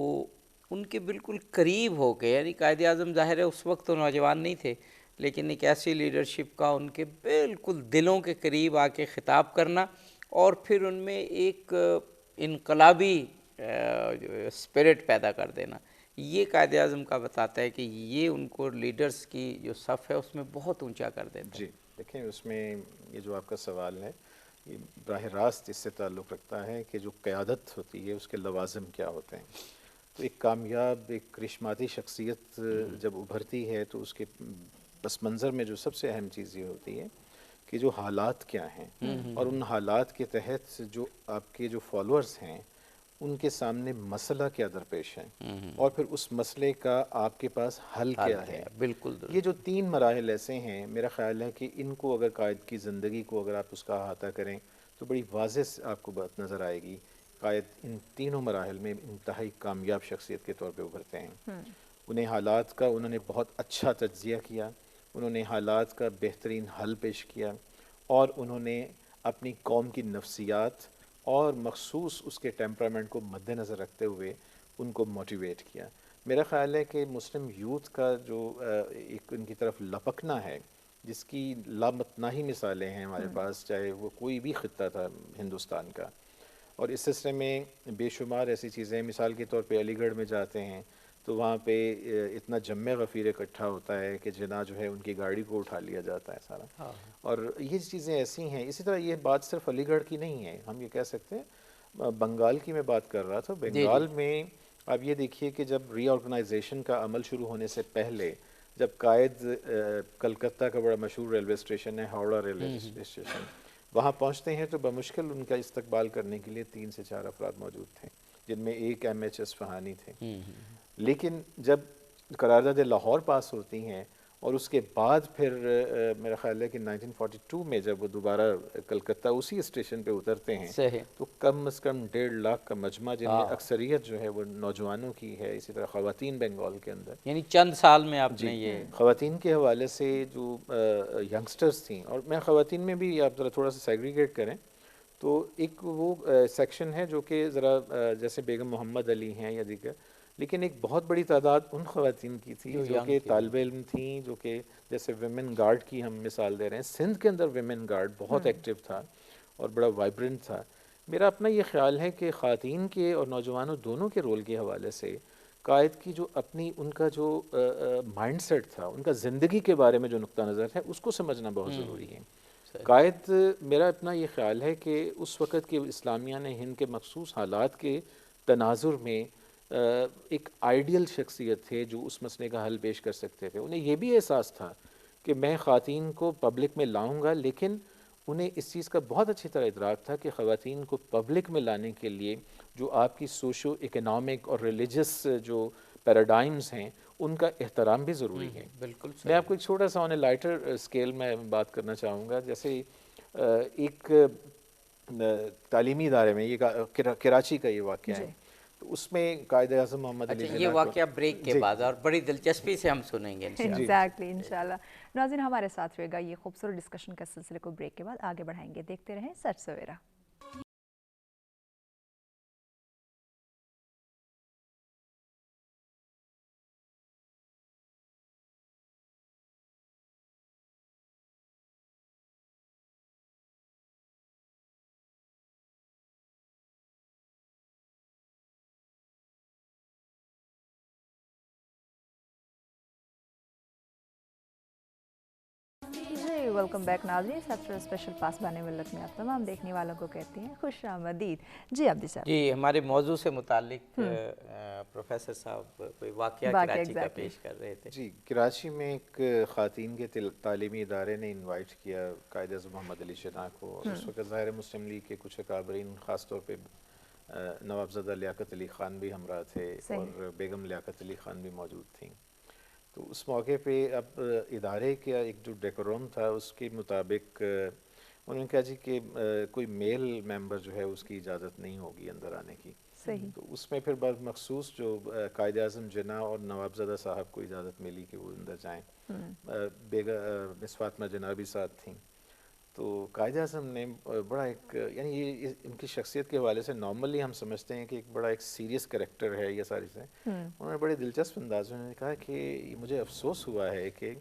ان کے بالکل قریب ہو کے، یعنی قائد اعظم ظاہر ہے اس وقت تو نوجوان نہیں تھے، لیکن ایک ایسی لیڈرشپ کا ان کے بالکل دلوں کے قریب آ کے خطاب کرنا، اور پھر ان میں ایک انقلابی اسپرٹ پیدا کر دینا، یہ قائد اعظم کا بتاتا ہے کہ یہ ان کو لیڈرز کی جو صف ہے اس میں بہت اونچا کر دیتا ہے۔ جی دیکھیں، اس میں یہ جو آپ کا سوال ہے یہ براہ راست اس سے تعلق رکھتا ہے کہ جو قیادت ہوتی ہے اس کے لوازم کیا ہوتے ہیں۔ تو ایک کامیاب، ایک کرشماتی شخصیت جب ابھرتی ہے تو اس کے پس منظر میں جو سب سے اہم چیز یہ ہوتی ہے کہ جو حالات کیا ہیں، اور ان حالات کے تحت جو آپ کے جو فالوورز ہیں ان کے سامنے مسئلہ کیا درپیش ہے، اور پھر اس مسئلے کا آپ کے پاس حل کیا ہے۔ بالکل درست۔ یہ جو 3 مراحل ایسے ہیں، میرا خیال ہے کہ ان کو اگر قائد کی زندگی کو اگر آپ اس کا احاطہ کریں تو بڑی واضح آپ کو بات نظر آئے گی۔ قائد ان تینوں مراحل میں انتہائی کامیاب شخصیت کے طور پہ ابھرتے ہیں۔ انہیں حالات کا انہوں نے بہت اچھا تجزیہ کیا، انہوں نے حالات کا بہترین حل پیش کیا، اور انہوں نے اپنی قوم کی نفسیات اور مخصوص اس کے ٹیمپرامنٹ کو مد نظر رکھتے ہوئے ان کو موٹیویٹ کیا۔ میرا خیال ہے کہ مسلم یوتھ کا جو ایک ان کی طرف لپکنا ہے، جس کی لامتناہی مثالیں ہیں ہمارے پاس، چاہے وہ کوئی بھی خطہ تھا ہندوستان کا، اور اس سلسلے میں بے شمار ایسی چیزیں، مثال کے طور پہ علی گڑھ میں جاتے ہیں تو وہاں پہ اتنا جمع غفیر اکٹھا ہوتا ہے کہ جناح جو ہے ان کی گاڑی کو اٹھا لیا جاتا ہے سارا. اور یہ چیزیں ایسی ہیں. اسی طرح یہ بات صرف علی گڑھ کی نہیں ہے، ہم یہ کہہ سکتے ہیں بنگال کی میں بات کر رہا تھا. بنگال میں آپ یہ دیکھیے کہ جب ری آرگنائزیشن کا عمل شروع ہونے سے پہلے جب قائد کلکتہ کا بڑا مشہور ریلوے اسٹیشن ہے ہاوڑا ریلوے اسٹیشن، وہاں پہنچتے ہیں تو بمشکل ان کا استقبال کرنے کے لیے 3 سے 4 افراد موجود تھے، جن میں ایک MS اصفہانی تھے. لیکن جب قرارداد لاہور پاس ہوتی ہیں اور اس کے بعد پھر میرا خیال ہے کہ 1942 میں جب وہ دوبارہ کلکتہ اسی اسٹیشن پہ اترتے ہیں تو کم از کم 1.5 لاکھ کا مجمع، جن میں اکثریت جو ہے وہ نوجوانوں کی ہے، اسی طرح خواتین بنگال کے اندر. یعنی چند سال میں آپ نے یہ خواتین کے حوالے سے جو ینگسٹرز تھیں، اور میں خواتین میں بھی آپ ذرا تھوڑا سا سیگریگیٹ کریں تو ایک وہ سیکشن ہے جو کہ ذرا جیسے بیگم محمد علی ہیں یا دیگر، لیکن ایک بہت بڑی تعداد ان خواتین کی تھی جو کہ طالب علم تھیں، جو کہ جیسے ویمن گارڈ کی ہم مثال دے رہے ہیں. سندھ کے اندر ویمن گارڈ بہت ایکٹیو تھا اور بڑا وائبرنٹ تھا. میرا اپنا یہ خیال ہے کہ خواتین کے اور نوجوانوں دونوں کے رول کے حوالے سے قائد کی جو اپنی ان کا جو مائنڈ سیٹ تھا، ان کا زندگی کے بارے میں جو نقطہ نظر ہے، اس کو سمجھنا بہت ضروری ہے. قائد میرا اپنا یہ خیال ہے کہ اس وقت کے اسلامیہ نے ہند کے مخصوص حالات کے تناظر میں ایک آئیڈیل شخصیت تھے جو اس مسئلے کا حل پیش کر سکتے تھے. انہیں یہ بھی احساس تھا کہ میں خواتین کو پبلک میں لاؤں گا، لیکن انہیں اس چیز کا بہت اچھی طرح ادراک تھا کہ خواتین کو پبلک میں لانے کے لیے جو آپ کی سوشو اکنامک اور ریلیجس جو پیراڈائمز ہیں ان کا احترام بھی ضروری ہے. بالکل. میں آپ کو ایک چھوٹا سا آن اے لائٹر اسکیل میں بات کرنا چاہوں گا. جیسے ایک تعلیمی ادارے میں یہ کراچی کا یہ واقعہ ہے، تو اس میں قائد اعظم محمد علی یہ واقعہ بریک کے بعد اور بڑی دلچسپی سے ہم سنیں گے ایگزیکٹلی انشاءاللہ. ناظرین ہمارے ساتھ رہے گا، یہ خوبصورت ڈسکشن کا سلسلے کو بریک کے بعد آگے بڑھائیں گے. دیکھتے رہیں سچ سویرا. ویلکم بیک ناظرین. سب اسپیشل پاسبان ملت میں آپ تمام دیکھنے والوں کو کہتے ہیں خوش آمدید. جی عبدی صاحب. جی ہمارے موضوع سے متعلق پروفیسر صاحب کوئی واقعہ کراچی کا پیش کر رہے تھے. جی کراچی میں ایک خواتین کے تعلیمی ادارے نے انوائٹ کیا قائد اعظم محمد علی جناح کو. اس وقت ظاہر مسلم لیگ کے کچھ اکابرین، خاص طور پہ نوابزادہ لیاقت علی خان بھی ہمراہ تھے اور بیگم لیاقت علی خان بھی موجود تھیں. تو اس موقع پہ اب ادارے کا ایک جو ڈیکوروم تھا اس کے مطابق انہوں نے کہا جی کہ کوئی میل ممبر جو ہے اس کی اجازت نہیں ہوگی اندر آنے کی. تو اس میں پھر بعض مخصوص جو قائد اعظم جناح اور نوابزادہ صاحب کو اجازت ملی کہ وہ اندر جائیں. مس فاطمہ جناح بھی ساتھ تھیں. تو قائد اعظم نے بڑا ایک یعنی یہ ان کی شخصیت کے حوالے سے نارملی ہم سمجھتے ہیں کہ ایک بڑا ایک سیریس کریکٹر ہے یہ ساری چیزیں. انہوں نے بڑے دلچسپ انداز میں کہا کہ مجھے افسوس ہوا ہے کہ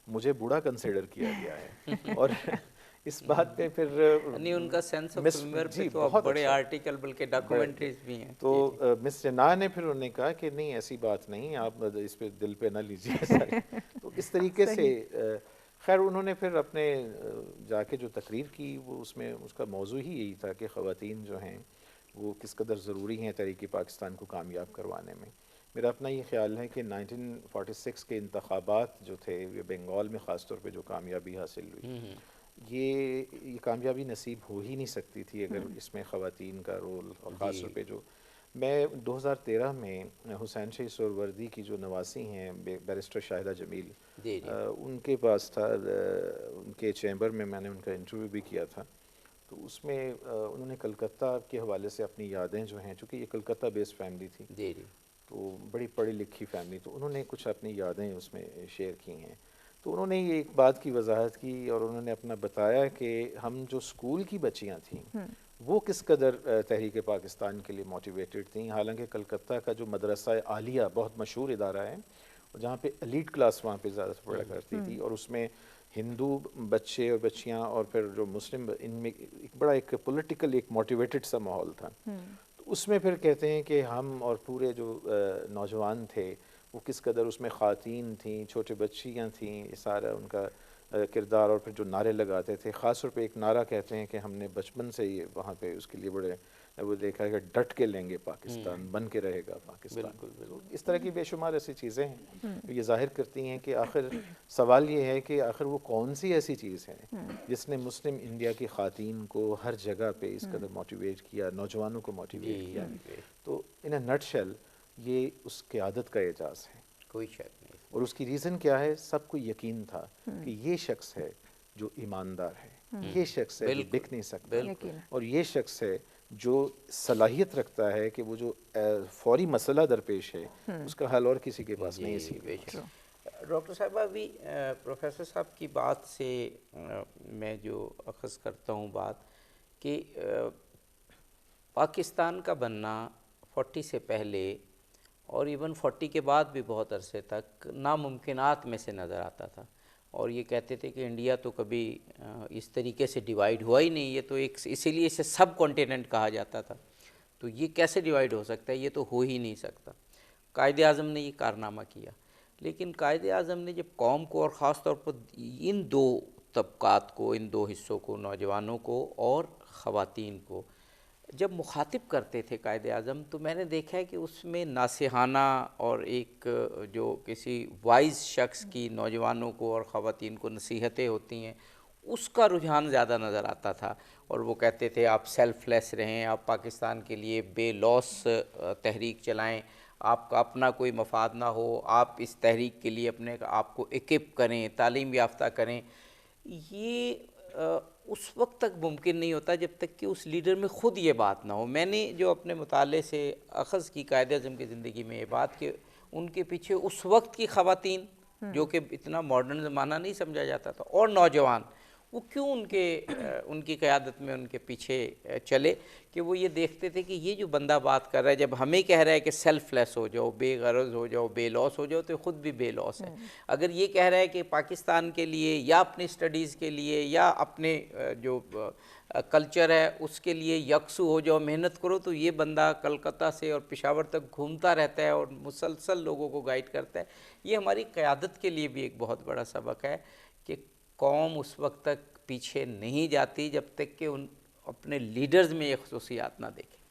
مجھے بوڑھا کنسیڈر کیا گیا ہے. اور اس بات پہ پھر یعنی ان کا سینس آف ہیومر پہ تو اب بڑے آرٹیکل بلکہ ڈاکومنٹریز بھی ہیں. تو مس جناح نے پھر انہوں نے کہا کہ نہیں ایسی بات نہیں، آپ اس پہ دل پہ نہ لیجیے. تو اس طریقے سے خیر انہوں نے پھر اپنے جا کے جو تقریر کی وہ اس میں اس کا موضوع ہی یہی تھا کہ خواتین جو ہیں وہ کس قدر ضروری ہیں تحریک پاکستان کو کامیاب کروانے میں. میرا اپنا یہ خیال ہے کہ 1946 کے انتخابات جو تھے یہ بنگال میں خاص طور پہ جو کامیابی حاصل ہوئی، یہ کامیابی نصیب ہو ہی نہیں سکتی تھی اگر اس میں خواتین کا رول، اور خاص طور پہ جو میں 2013 میں حسین شاہی سہروردی کی جو نواسی ہیں بیرسٹر شاہدہ جمیل، ان کے پاس تھا، ان کے چیمبر میں نے ان کا انٹرویو بھی کیا تھا. تو اس میں انہوں نے کلکتہ کے حوالے سے اپنی یادیں جو ہیں، چونکہ یہ کلکتہ بیسڈ فیملی تھی تو بڑی پڑھی لکھی فیملی، تو انہوں نے کچھ اپنی یادیں اس میں شیئر کی ہیں. تو انہوں نے یہ ایک بات کی وضاحت کی اور انہوں نے اپنا بتایا کہ ہم جو اسکول کی بچیاں تھیں وہ کس قدر تحریک پاکستان کے لیے موٹیویٹڈ تھیں. حالانکہ کلکتہ کا جو مدرسہ عالیہ بہت مشہور ادارہ ہے جہاں پہ ایلیٹ کلاس وہاں پہ زیادہ پڑھا کرتی تھی، اور اس میں ہندو بچے اور بچیاں اور پھر جو مسلم، ان میں ایک بڑا ایک پولیٹیکل ایک موٹیویٹڈ سا ماحول تھا. تو اس میں پھر کہتے ہیں کہ ہم اور پورے جو نوجوان تھے وہ کس قدر اس میں خواتین تھیں، چھوٹے بچیاں تھیں، یہ سارا ان کا کردار، اور پھر جو نعرے لگاتے تھے. خاص طور پہ ایک نعرہ کہتے ہیں کہ ہم نے بچپن سے ہی وہاں پہ اس کے لیے بڑے وہ دیکھا ہے کہ ڈٹ کے لیں گے پاکستان، بن کے رہے گا پاکستان. تو اس طرح کی بے شمار ایسی چیزیں ہیں یہ ظاہر کرتی ہیں کہ آخر سوال یہ ہے کہ آخر وہ کون سی ایسی چیز ہے جس نے مسلم انڈیا کی خواتین کو ہر جگہ پہ اس قدر موٹیویٹ کیا، نوجوانوں کو موٹیویٹ کیا. تو ان اے نٹ شیل یہ اس قیادت کا اعجاز ہے، کوئی شک نہیں. اور اس کی ریزن کیا ہے؟ سب کو یقین تھا کہ یہ شخص ہے جو ایماندار ہے، یہ شخص ہے جو بک نہیں سکتا، اور یہ شخص ہے جو صلاحیت رکھتا ہے کہ وہ جو فوری مسئلہ درپیش ہے اس کا حل اور کسی کے پاس نہیں ہے. ڈاکٹر صاحبہ ابھی پروفیسر صاحب کی بات سے میں جو اخذ کرتا ہوں بات کہ پاکستان کا بننا 40 سے پہلے اور ایون 40 کے بعد بھی بہت عرصے تک ناممکنات میں سے نظر آتا تھا، اور یہ کہتے تھے کہ انڈیا تو کبھی اس طریقے سے ڈیوائیڈ ہوا ہی نہیں، یہ تو ایک اسی لیے اسے سب کانٹیننٹ کہا جاتا تھا، تو یہ کیسے ڈیوائیڈ ہو سکتا ہے، یہ تو ہو ہی نہیں سکتا. قائد اعظم نے یہ کارنامہ کیا، لیکن قائد اعظم نے جب قوم کو اور خاص طور پر ان دو طبقات کو، ان دو حصوں کو، نوجوانوں کو اور خواتین کو جب مخاطب کرتے تھے قائد اعظم، تو میں نے دیکھا ہے کہ اس میں ناصحانہ اور ایک جو کسی وائز شخص کی نوجوانوں کو اور خواتین کو نصیحتیں ہوتی ہیں اس کا رجحان زیادہ نظر آتا تھا. اور وہ کہتے تھے آپ سیلف لیس رہیں، آپ پاکستان کے لیے بے لوس تحریک چلائیں، آپ کا اپنا کوئی مفاد نہ ہو، آپ اس تحریک کے لیے اپنے آپ کو ایکپ کریں، تعلیم یافتہ کریں. یہ اس وقت تک ممکن نہیں ہوتا جب تک کہ اس لیڈر میں خود یہ بات نہ ہو. میں نے جو اپنے مطالعے سے اخذ کی قائد اعظم کی زندگی میں یہ بات کہ ان کے پیچھے اس وقت کی خواتین جو کہ اتنا ماڈرن زمانہ نہیں سمجھا جاتا تھا، اور نوجوان وہ کیوں ان کی قیادت میں ان کے پیچھے چلے، کہ وہ یہ دیکھتے تھے کہ یہ جو بندہ بات کر رہا ہے جب ہمیں کہہ رہا ہے کہ سیلف لیس ہو جاؤ، بے غرض ہو جاؤ، بے لوس ہو جاؤ، تو خود بھی بے لوس ہے. اگر یہ کہہ رہا ہے کہ پاکستان کے لیے یا اپنی اسٹڈیز کے لیے یا اپنے جو کلچر ہے اس کے لیے یکسو ہو جاؤ، محنت کرو، تو یہ بندہ کلکتہ سے اور پشاور تک گھومتا رہتا ہے اور مسلسل لوگوں کو گائیڈ کرتا ہے. یہ ہماری قیادت کے لیے بھی ایک بہت بڑا سبق ہے کہ قوم اس وقت تک پیچھے نہیں جاتی جب تک کہ ان اپنے لیڈرز میں یہ خصوصیات نہ دیکھیں.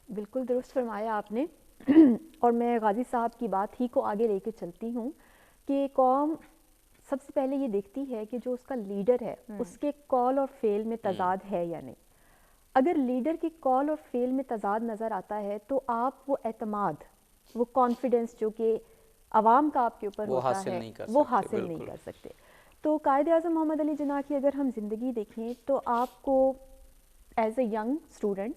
بالکل درست فرمایا آپ نے. اور میں غازی صاحب کی بات ہی کو آگے لے کے چلتی ہوں کہ قوم سب سے پہلے یہ دیکھتی ہے کہ جو اس کا لیڈر ہے اس کے کال اور فیل میں تضاد ہے یا نہیں. اگر لیڈر کے کال اور فیل میں تضاد نظر آتا ہے تو آپ وہ اعتماد، وہ کانفیڈنس جو کہ عوام کا آپ کے اوپر ہوتا ہے وہ حاصل نہیں کر سکتے. تو قائد اعظم محمد علی جناح کی اگر ہم زندگی دیکھیں تو آپ کو ایز اے ینگ اسٹوڈنٹ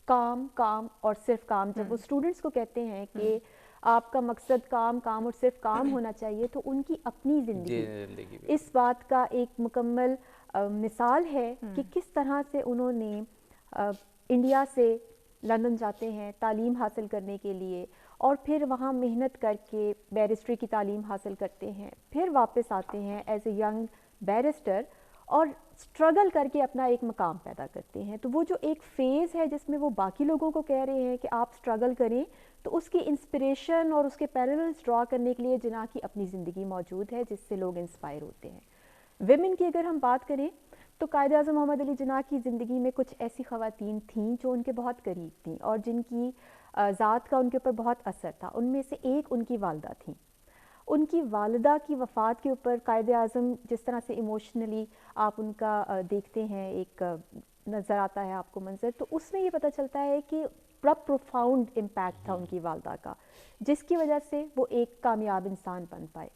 کام اور صرف کام، جب وہ اسٹوڈنٹس کو کہتے ہیں کہ آپ کا مقصد کام اور صرف کام ہونا چاہیے، تو ان کی اپنی زندگی اس بات کا ایک مکمل مثال ہے کہ کس طرح سے انہوں نے انڈیا سے لندن جاتے ہیں تعلیم حاصل کرنے کے لیے، اور پھر وہاں محنت کر کے بیرسٹری کی تعلیم حاصل کرتے ہیں، پھر واپس آتے ہیں ایز اے ینگ بیرسٹر اور اسٹرگل کر کے اپنا ایک مقام پیدا کرتے ہیں. تو وہ جو ایک فیز ہے جس میں وہ باقی لوگوں کو کہہ رہے ہیں کہ آپ اسٹرگل کریں، تو اس کی انسپریشن اور اس کے پیرللز ڈرا کرنے کے لیے جناح کی اپنی زندگی موجود ہے جس سے لوگ انسپائر ہوتے ہیں. ویمن کی اگر ہم بات کریں تو قائد اعظم محمد علی جناح کی زندگی میں کچھ ایسی خواتین تھیں جو ان کے بہت قریب تھیں اور جن کی ذات کا ان کے اوپر بہت اثر تھا. ان میں سے ایک ان کی والدہ تھیں. ان کی والدہ کی وفات کے اوپر قائد اعظم جس طرح سے ایموشنلی آپ ان کا دیکھتے ہیں، ایک نظر آتا ہے آپ کو منظر، تو اس میں یہ پتہ چلتا ہے کہ بڑا پروفاؤنڈ امپیکٹ تھا ان کی والدہ کا، جس کی وجہ سے وہ ایک کامیاب انسان بن پائے.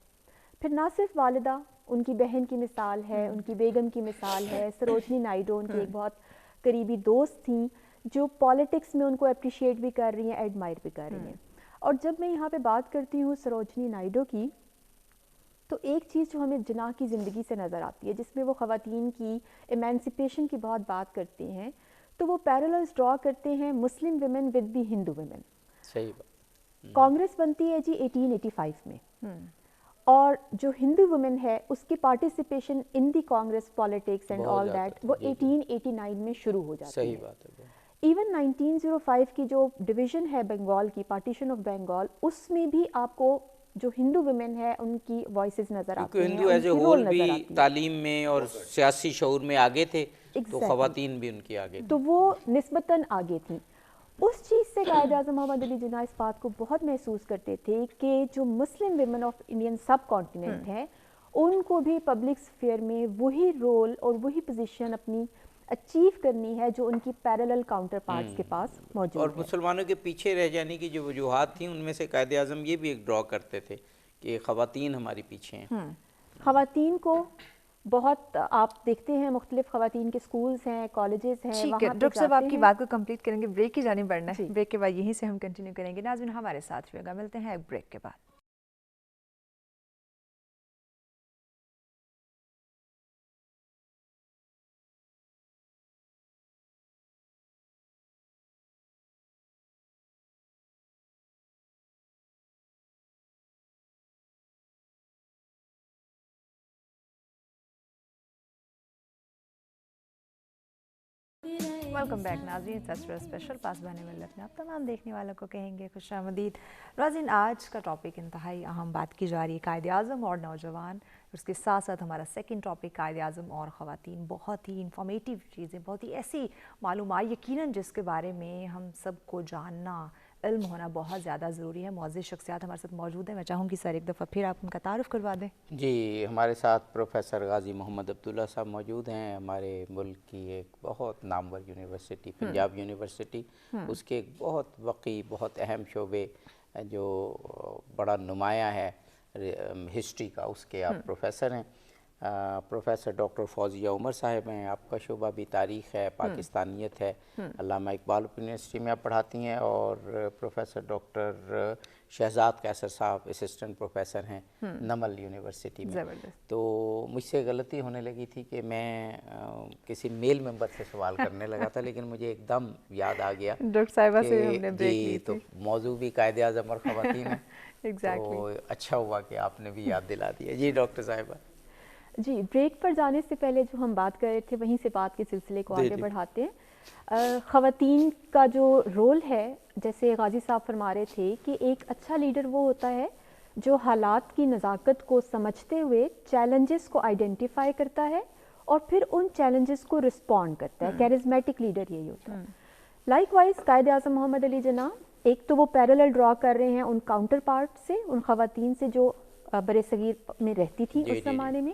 پھر نہ صرف والدہ، ان کی بہن کی مثال ہے، ان کی بیگم کی مثال ہے، سروجنی نائیڈو ان کی ایک بہت قریبی دوست تھیں جو پالیٹکس میں ان کو اپریشیٹ بھی کر رہی ہیں، ایڈمائر بھی کر رہی ہیں. اور جب میں یہاں پہ بات کرتی ہوں سروجنی نائیڈو کی، تو ایک چیز جو ہمیں جناح کی زندگی سے نظر آتی ہے جس میں وہ خواتین کی ایمانسپیشن کی بہت بات کرتے ہیں، تو وہ پیرللز ڈرا کرتے ہیں Muslim women with the Hindu women. صحیح بات. کانگریس بنتی ہے جی 1885 میں، اور جو ہندو وومن ہے اس کی participation in the Congress politics and all that وہ 1889 میں شروع ہو جاتی ہے. صحیح بات ہے. ایون 1905 کی جو ڈویژن ہے بنگال کی، پارٹیشن آف بنگال، اس میں بھی آپ کو جو ہندو ویمن ہے ان کی وائسز نظر آتی ہیں، ہندو ایز اے ہول بھی تعلیم میں اور سیاسی شعور میں آگے تھے تو خواتین بھی ان کی آگے تھیں، تو وہ نسبتاً آگے تھیں. اس چیز سے قائد اعظم محمد علی جناح اس بات کو بہت محسوس کرتے تھے کہ جو Muslim women of Indian subcontinent ہیں ان کو بھی پبلک اسفیئر میں وہی رول اور وہی پوزیشن اپنی اچیو کرنی ہے جو ان کی پیرلل کاؤنٹر پارٹس کے پاس موجود ہے. اور مسلمانوں کے پیچھے رہ جانے کی جو وجوہات تھیں ان میں سے قائد اعظم یہ بھی ایک ڈرا کرتے تھے کہ خواتین ہماری پیچھے ہیں. خواتین کو بہت آپ دیکھتے ہیں مختلف خواتین کے سکولز ہیں، کالجز ہیں، ٹھیک ہے ڈاکٹر صاحب آپ کی بات کو کمپلیٹ کریں گے، بریک کی جانب بڑھنا ہے، بریک کے بعد یہیں سے ہم کنٹینیو کریں گے. ناظرین ہمارے ساتھ رہیے گا، ملتے ہیں ایک بریک کے بعد. ویلکم بیک ناظرین، سسٹر اسپیشل پاسبان ملت میں آپ تمام دیکھنے والوں کو کہیں گے خوش آمدید. ناظرین آج کا ٹاپک انتہائی اہم بات کی جا رہی ہے، قائد اعظم اور نوجوان. اس کے ساتھ ساتھ ہمارا سیکنڈ ٹاپک قائد اعظم اور خواتین. بہت ہی انفارمیٹیو چیزیں، بہت ہی ایسی معلومات یقیناً جس کے بارے میں ہم سب کو جاننا، علم ہونا بہت زیادہ ضروری ہے. معزز شخصیات ہمارے ساتھ موجود ہیں، میں چاہوں گی سر ایک دفعہ پھر آپ ان کا تعارف کروا دیں. جی ہمارے ساتھ پروفیسر غازی محمد عبداللہ صاحب موجود ہیں، ہمارے ملک کی ایک بہت نامور یونیورسٹی پنجاب یونیورسٹی، اس کے ایک بہت وقی بہت اہم شعبے جو بڑا نمایاں ہے ہسٹری کا، اس کے آپ پروفیسر ہیں. پروفیسر ڈاکٹر فوزیہ عمر صاحب ہیں، آپ کا شعبہ بھی تاریخ ہے، پاکستانیت ہے، علامہ اقبال یونیورسٹی میں آپ پڑھاتی ہیں. اور پروفیسر ڈاکٹر شہزاد قیصر صاحب اسسٹنٹ پروفیسر ہیں نمل یونیورسٹی میں. تو مجھ سے غلطی ہونے لگی تھی کہ میں کسی میل ممبر سے سوال کرنے لگا تھا، لیکن مجھے ایک دم یاد آ گیا ڈاکٹر صاحبہ سے ہم نے بریک لی جی تھی. تو موضوع بھی قائد اعظم اور خواتین ہیں، تو اچھا ہوا کہ آپ نے بھی یاد دلا دیا. جی ڈاکٹر صاحبہ. جی بریک پر جانے سے پہلے جو ہم بات کر رہے تھے وہیں سے بات کے سلسلے کو آگے بڑھاتے ہیں. خواتین کا جو رول ہے، جیسے غازی صاحب فرما رہے تھے کہ ایک اچھا لیڈر وہ ہوتا ہے جو حالات کی نزاکت کو سمجھتے ہوئے چیلنجز کو آئیڈینٹیفائی کرتا ہے اور پھر ان چیلنجز کو رسپونڈ کرتا ہے. کیرزمیٹک لیڈر یہی ہوتا ہے. لائک وائز قائد اعظم محمد علی جناح ایک تو وہ پیرلل ڈرا کر رہے ہیں ان کاؤنٹر پارٹ سے، ان خواتین سے جو بر صغیر میں رہتی تھیں اس زمانے میں.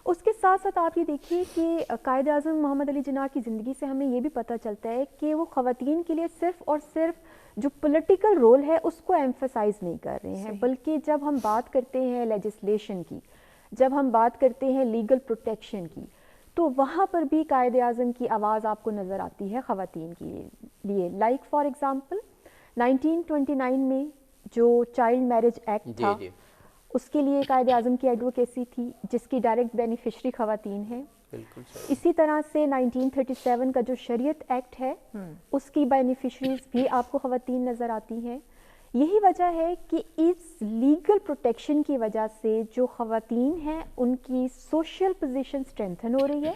اس کے ساتھ ساتھ آپ یہ دیکھیے کہ قائد اعظم محمد علی جناح کی زندگی سے ہمیں یہ بھی پتہ چلتا ہے کہ وہ خواتین کے لیے صرف اور صرف جو پولیٹیکل رول ہے اس کو ایمفسائز نہیں کر رہے ہیں، بلکہ جب ہم بات کرتے ہیں لیجسلیشن کی، جب ہم بات کرتے ہیں لیگل پروٹیکشن کی، تو وہاں پر بھی قائد اعظم کی آواز آپ کو نظر آتی ہے خواتین کے لیے. لائک فار ایگزامپل 1929 میں جو چائلڈ میرج ایکٹ تھا، اس کے لیے قائد اعظم کی ایڈوکیسی تھی جس کی ڈائریکٹ بینیفیشری خواتین ہیں. اسی طرح سے 1937 کا جو شریعت ایکٹ ہے اس کی بینیفیشریز بھی آپ کو خواتین نظر آتی ہیں. یہی وجہ ہے کہ اس لیگل پروٹیکشن کی وجہ سے جو خواتین ہیں ان کی سوشل پوزیشن اسٹرینتھن ہو رہی ہے،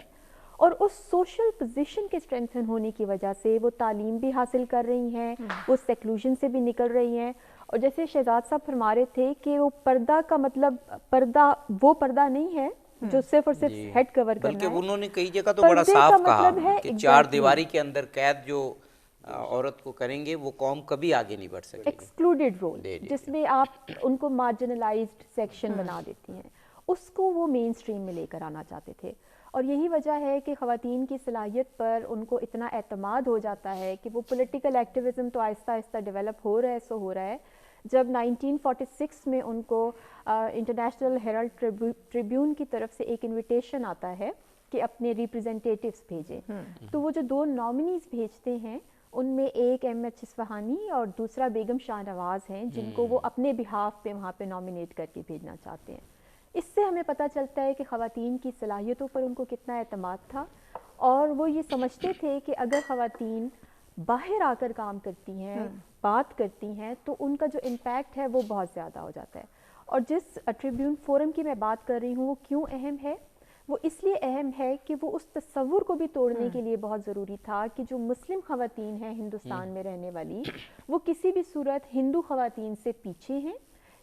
اور اس سوشل پوزیشن کے اسٹرینتھن ہونے کی وجہ سے وہ تعلیم بھی حاصل کر رہی ہیں، وہ سیکلوژن سے بھی نکل رہی ہیں. اور جیسے شہزاد صاحب فرما رہے تھے کہ وہ پردہ کا مطلب پردہ وہ پردہ نہیں ہے جو صرف اور صرف ہیڈ کور کرنا ہے، بلکہ انہوں نے کئی جگہ تو بڑا صاف کہا کہ چار دیواری کے اندر قید جو عورت کو کریں گے وہ قوم کبھی آگے نہیں بڑھ سکے. ایکسکلوڈیڈ رول جس میں آپ ان کو مارجنلائزڈ سیکشن بنا دیتی ہیں، اس کو وہ مین سٹریم میں لے کر آنا چاہتے تھے. اور یہی وجہ ہے کہ خواتین کی صلاحیت پر ان کو اتنا اعتماد ہو جاتا ہے کہ وہ پولیٹیکل ایکٹیویزم تو آہستہ آہستہ ڈیولپ ہو رہا ہے سو ہو رہا ہے. جب 1946 میں ان کو انٹرنیشنل ہیرالڈ ٹریبیون کی طرف سے ایک انویٹیشن آتا ہے کہ اپنے ریپریزنٹیٹیوز بھیجیں، تو وہ جو دو نامنیز بھیجتے ہیں ان میں ایک ایم ایچ اصفہانی اور دوسرا بیگم شاہ نواز ہیں جن کو وہ اپنے بہاف پہ وہاں پہ نامنیٹ کر کے بھیجنا چاہتے ہیں. اس سے ہمیں پتہ چلتا ہے کہ خواتین کی صلاحیتوں پر ان کو کتنا اعتماد تھا، اور وہ یہ سمجھتے تھے کہ اگر خواتین باہر آ کر کام کرتی ہیں، بات کرتی ہیں، تو ان کا جو امپیکٹ ہے وہ بہت زیادہ ہو جاتا ہے. اور جس ٹریبیون فورم کی میں بات کر رہی ہوں وہ کیوں اہم ہے؟ وہ اس لیے اہم ہے کہ وہ اس تصور کو بھی توڑنے کے لیے بہت ضروری تھا کہ جو مسلم خواتین ہیں ہندوستان میں رہنے والی، وہ کسی بھی صورت ہندو خواتین سے پیچھے ہیں،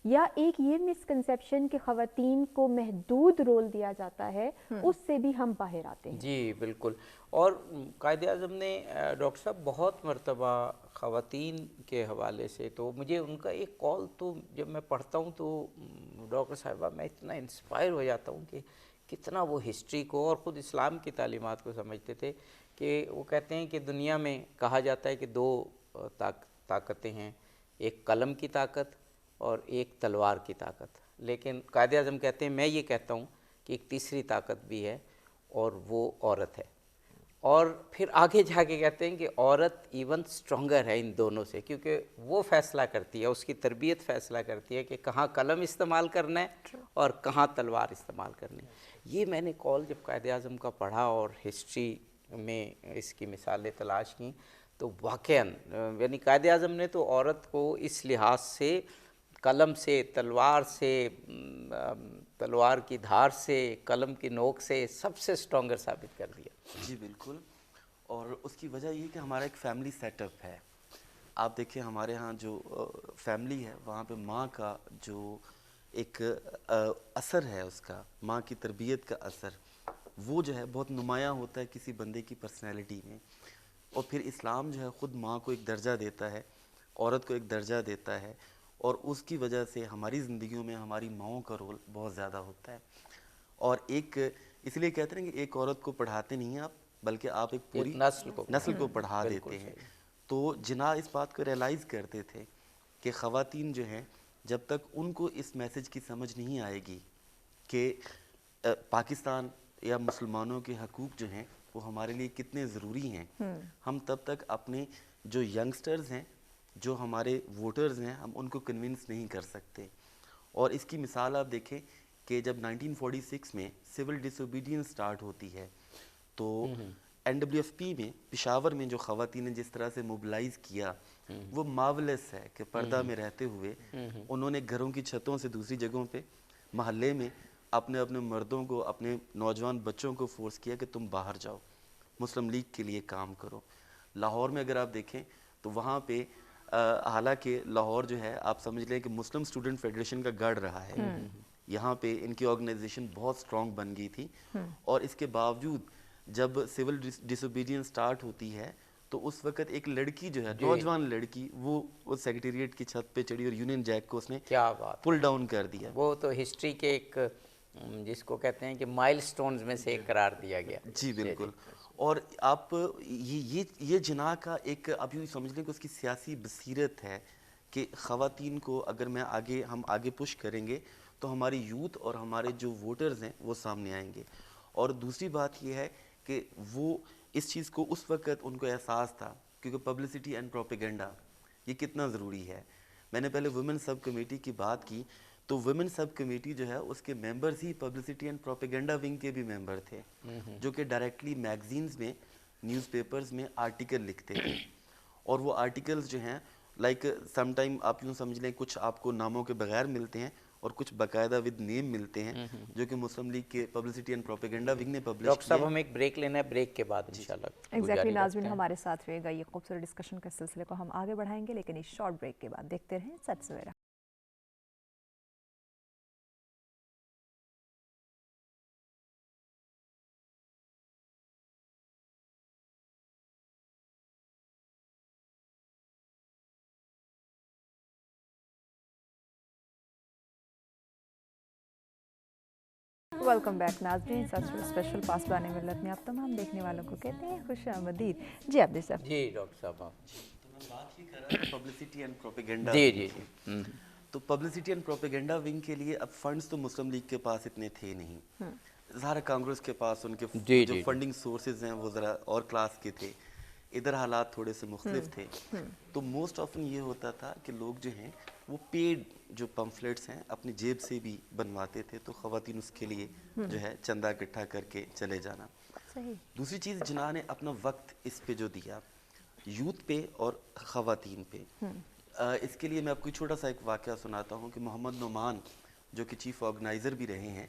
یا ایک یہ مسکنسیپشن کہ خواتین کو محدود رول دیا جاتا ہے، اس سے بھی ہم باہر آتے ہیں۔ جی بالکل، اور قائد اعظم نے ڈاکٹر صاحب بہت مرتبہ خواتین کے حوالے سے، تو مجھے ان کا ایک کال تو جب میں پڑھتا ہوں تو ڈاکٹر صاحبہ میں اتنا انسپائر ہو جاتا ہوں کہ کتنا وہ ہسٹری کو اور خود اسلام کی تعلیمات کو سمجھتے تھے، کہ وہ کہتے ہیں کہ دنیا میں کہا جاتا ہے کہ دو طاقتیں ہیں، ایک قلم کی طاقت اور ایک تلوار کی طاقت، لیکن قائد اعظم کہتے ہیں میں یہ کہتا ہوں کہ ایک تیسری طاقت بھی ہے اور وہ عورت ہے، اور پھر آگے جا کے کہتے ہیں کہ عورت ایون سٹرونگر ہے ان دونوں سے، کیونکہ وہ فیصلہ کرتی ہے، اس کی تربیت فیصلہ کرتی ہے کہ کہاں قلم استعمال کرنا ہے اور کہاں تلوار استعمال کرنی ہے۔ یہ میں نے کال جب قائد اعظم کا پڑھا اور ہسٹری میں اس کی مثالیں تلاش کیں تو واقعاً یعنی قائد اعظم نے تو عورت کو اس لحاظ سے قلم سے، تلوار سے، تلوار کی دھار سے، قلم کی نوک سے سب سے سٹرونگر ثابت کر دیا۔ جی بالکل، اور اس کی وجہ یہ کہ ہمارا ایک فیملی سیٹ اپ ہے۔ آپ دیکھیں ہمارے ہاں جو فیملی ہے وہاں پہ ماں کا جو ایک اثر ہے، اس کا ماں کی تربیت کا اثر، وہ جو ہے بہت نمایاں ہوتا ہے کسی بندے کی پرسنالٹی میں۔ اور پھر اسلام جو ہے خود ماں کو ایک درجہ دیتا ہے، عورت کو ایک درجہ دیتا ہے، اور اس کی وجہ سے ہماری زندگیوں میں ہماری ماؤں کا رول بہت زیادہ ہوتا ہے۔ اور ایک اس لیے کہتے ہیں کہ ایک عورت کو پڑھاتے نہیں ہیں آپ، بلکہ آپ ایک پوری نسل کو پڑھا دیتے ہیں۔ تو جناح اس بات کو ریئلائز کرتے تھے کہ خواتین جو ہیں جب تک ان کو اس میسج کی سمجھ نہیں آئے گی کہ پاکستان یا مسلمانوں کے حقوق جو ہیں وہ ہمارے لیے کتنے ضروری ہیں، ہم تب تک اپنے جو ینگسٹرز ہیں، جو ہمارے ووٹرز ہیں، ہم ان کو کنونس نہیں کر سکتے۔ اور اس کی مثال آپ دیکھیں کہ جب 1946 میں سول ڈس اوبیڈینس سٹارٹ ہوتی ہے تو NWFP میں پشاور میں جو خواتین نے جس طرح سے موبلائز کیا وہ مارولس ہے کہ پردہ میں رہتے ہوئے انہوں نے گھروں کی چھتوں سے دوسری جگہوں پہ محلے میں اپنے مردوں کو، اپنے نوجوان بچوں کو فورس کیا کہ تم باہر جاؤ، مسلم لیگ کے لیے کام کرو۔ لاہور میں اگر آپ دیکھیں تو وہاں پہ حالانکہ لاہور جو ہے آپ سمجھ لیں کہ مسلم اسٹوڈنٹ فیڈریشن کا گڑھ رہا ہے، یہاں پہ ان کی آرگنائزیشن بہت سٹرونگ بن گئی تھی، اور اس کے باوجود جب سول ڈس اوبیڈینس سٹارٹ ہوتی ہے تو اس وقت ایک لڑکی جو ہے، نوجوان لڑکی، وہ سیکریٹریٹ کی چھت پہ چڑھی اور یونین جیک کو اس نے کیا بات پل ڈاؤن کر دیا۔ وہ تو ہسٹری کے ایک جس کو کہتے ہیں کہ مائل سٹونز میں سے ایک قرار دیا گیا۔ جی بالکل، اور آپ یہ جناح کا ایک اب یوں سمجھ لیں کہ اس کی سیاسی بصیرت ہے کہ خواتین کو اگر ہم آگے پش کریں گے تو ہماری یوتھ اور ہمارے جو ووٹرز ہیں وہ سامنے آئیں گے۔ اور دوسری بات یہ ہے کہ وہ اس چیز کو اس وقت ان کو احساس تھا، کیونکہ پبلسٹی اینڈ پروپیگنڈا یہ کتنا ضروری ہے۔ میں نے پہلے ویمن سب کمیٹی کی بات کی تو ویمن سب کمیٹی جو ہے اس کے members he publicity and propaganda wing کے بھی ممبر تھے، جو کہ ڈائریکٹلی میگزینز میں، نیوز پیپرز میں آرٹیکل لکھتے تھے، اور وہ آرٹیکلز جو ہیں لائک سم ٹائم آپ یوں سمجھ لیں کچھ آپ کو ناموں کے بغیر ملتے ہیں اور کچھ باقاعدہ ود نیم ملتے ہیں، جو کہ مسلم لیگ کے پبلسٹی اینڈ پروپیگنڈا ونگ نے پبلش ڈاکٹر صاحب ہم ایک بریک لینا ہے، بریک کے بعد انشاءاللہ ایگزیکٹلی ناظرین ہمارے ساتھ رہے گا، یہ خوبصورت ڈسکشن کے سلسلے کو ہم آگے بڑھائیں گے، لیکن اس شارٹ بریک کے بعد دیکھتے رہیں سچ سویرا۔ ویلکم بیک ناظرین، اسپیشل پاسبان ملت میں آپ تمام دیکھنے والوں کو کہتے ہیں خوش آمدید۔ جی عبد صاحب۔ جی ڈاکٹر صاحب میں بات ہی کر رہا تھا پبلسٹی اینڈ پروپیگنڈا۔ جی تو پبلسٹی اینڈ پروپیگنڈا ونگ کے لیے اب فنڈز تو مسلم لیگ کے پاس اتنے تھے نہیں، ظاہر کانگریس کے پاس ان کے جو فنڈنگ سورسز ہیں وہ ذرا اور کلاس کے تھے، ادھر حالات تھوڑے سے مختلف تھے، تو موسٹ آفن یہ ہوتا تھا کہ لوگ جو ہیں وہ پیڈ جو پمفلیٹس ہیں اپنی جیب سے بھی بنواتے تھے، تو خواتین اس کے لیے جو ہے چندہ اکٹھا کر کے چلے جانا۔ دوسری چیز جناح نے اپنا وقت اس پہ جو دیا یوتھ پہ اور خواتین پہ، اس کے لیے میں آپ کو چھوٹا سا ایک واقعہ سناتا ہوں کہ محمد نعمان جو کہ چیف آرگنائزر بھی رہے ہیں،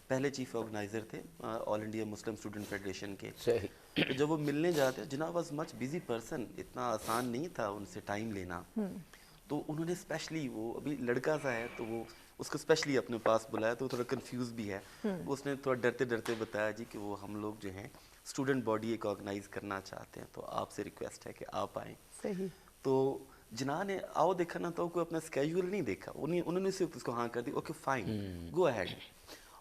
پہلے چیف آرگنائزر تھے آل انڈیا مسلم اسٹوڈنٹ فیڈریشن کے. صحیح. تو جب وہ ملنے جاتے، جناب واز مچ بزی پرسن، اتنا آسان نہیں تھا ان سے ٹائم لینا. تو انہوں نے اسپیشلی، وہ ابھی لڑکا سا ہے تو وہ اس کو اسپیشلی اپنے پاس بلایا، تو تھوڑا کنفیوز بھی ہے. اس نے تھوڑا ڈرتے ڈرتے بتایا جی کہ وہ ہم لوگ جو ہیں اسٹوڈنٹ باڈی ایک آرگنائز کرنا چاہتے ہیں، تو آپ سے ریکویسٹ ہے کہ آپ آئیں. صحیح. تو جناح نے آؤ دیکھا نا، تو کوئی اپنا اسکیجول نہیں دیکھا، انہوں نے صرف اس کو ہاں کر دی، اوکے فائن گو اہیڈ.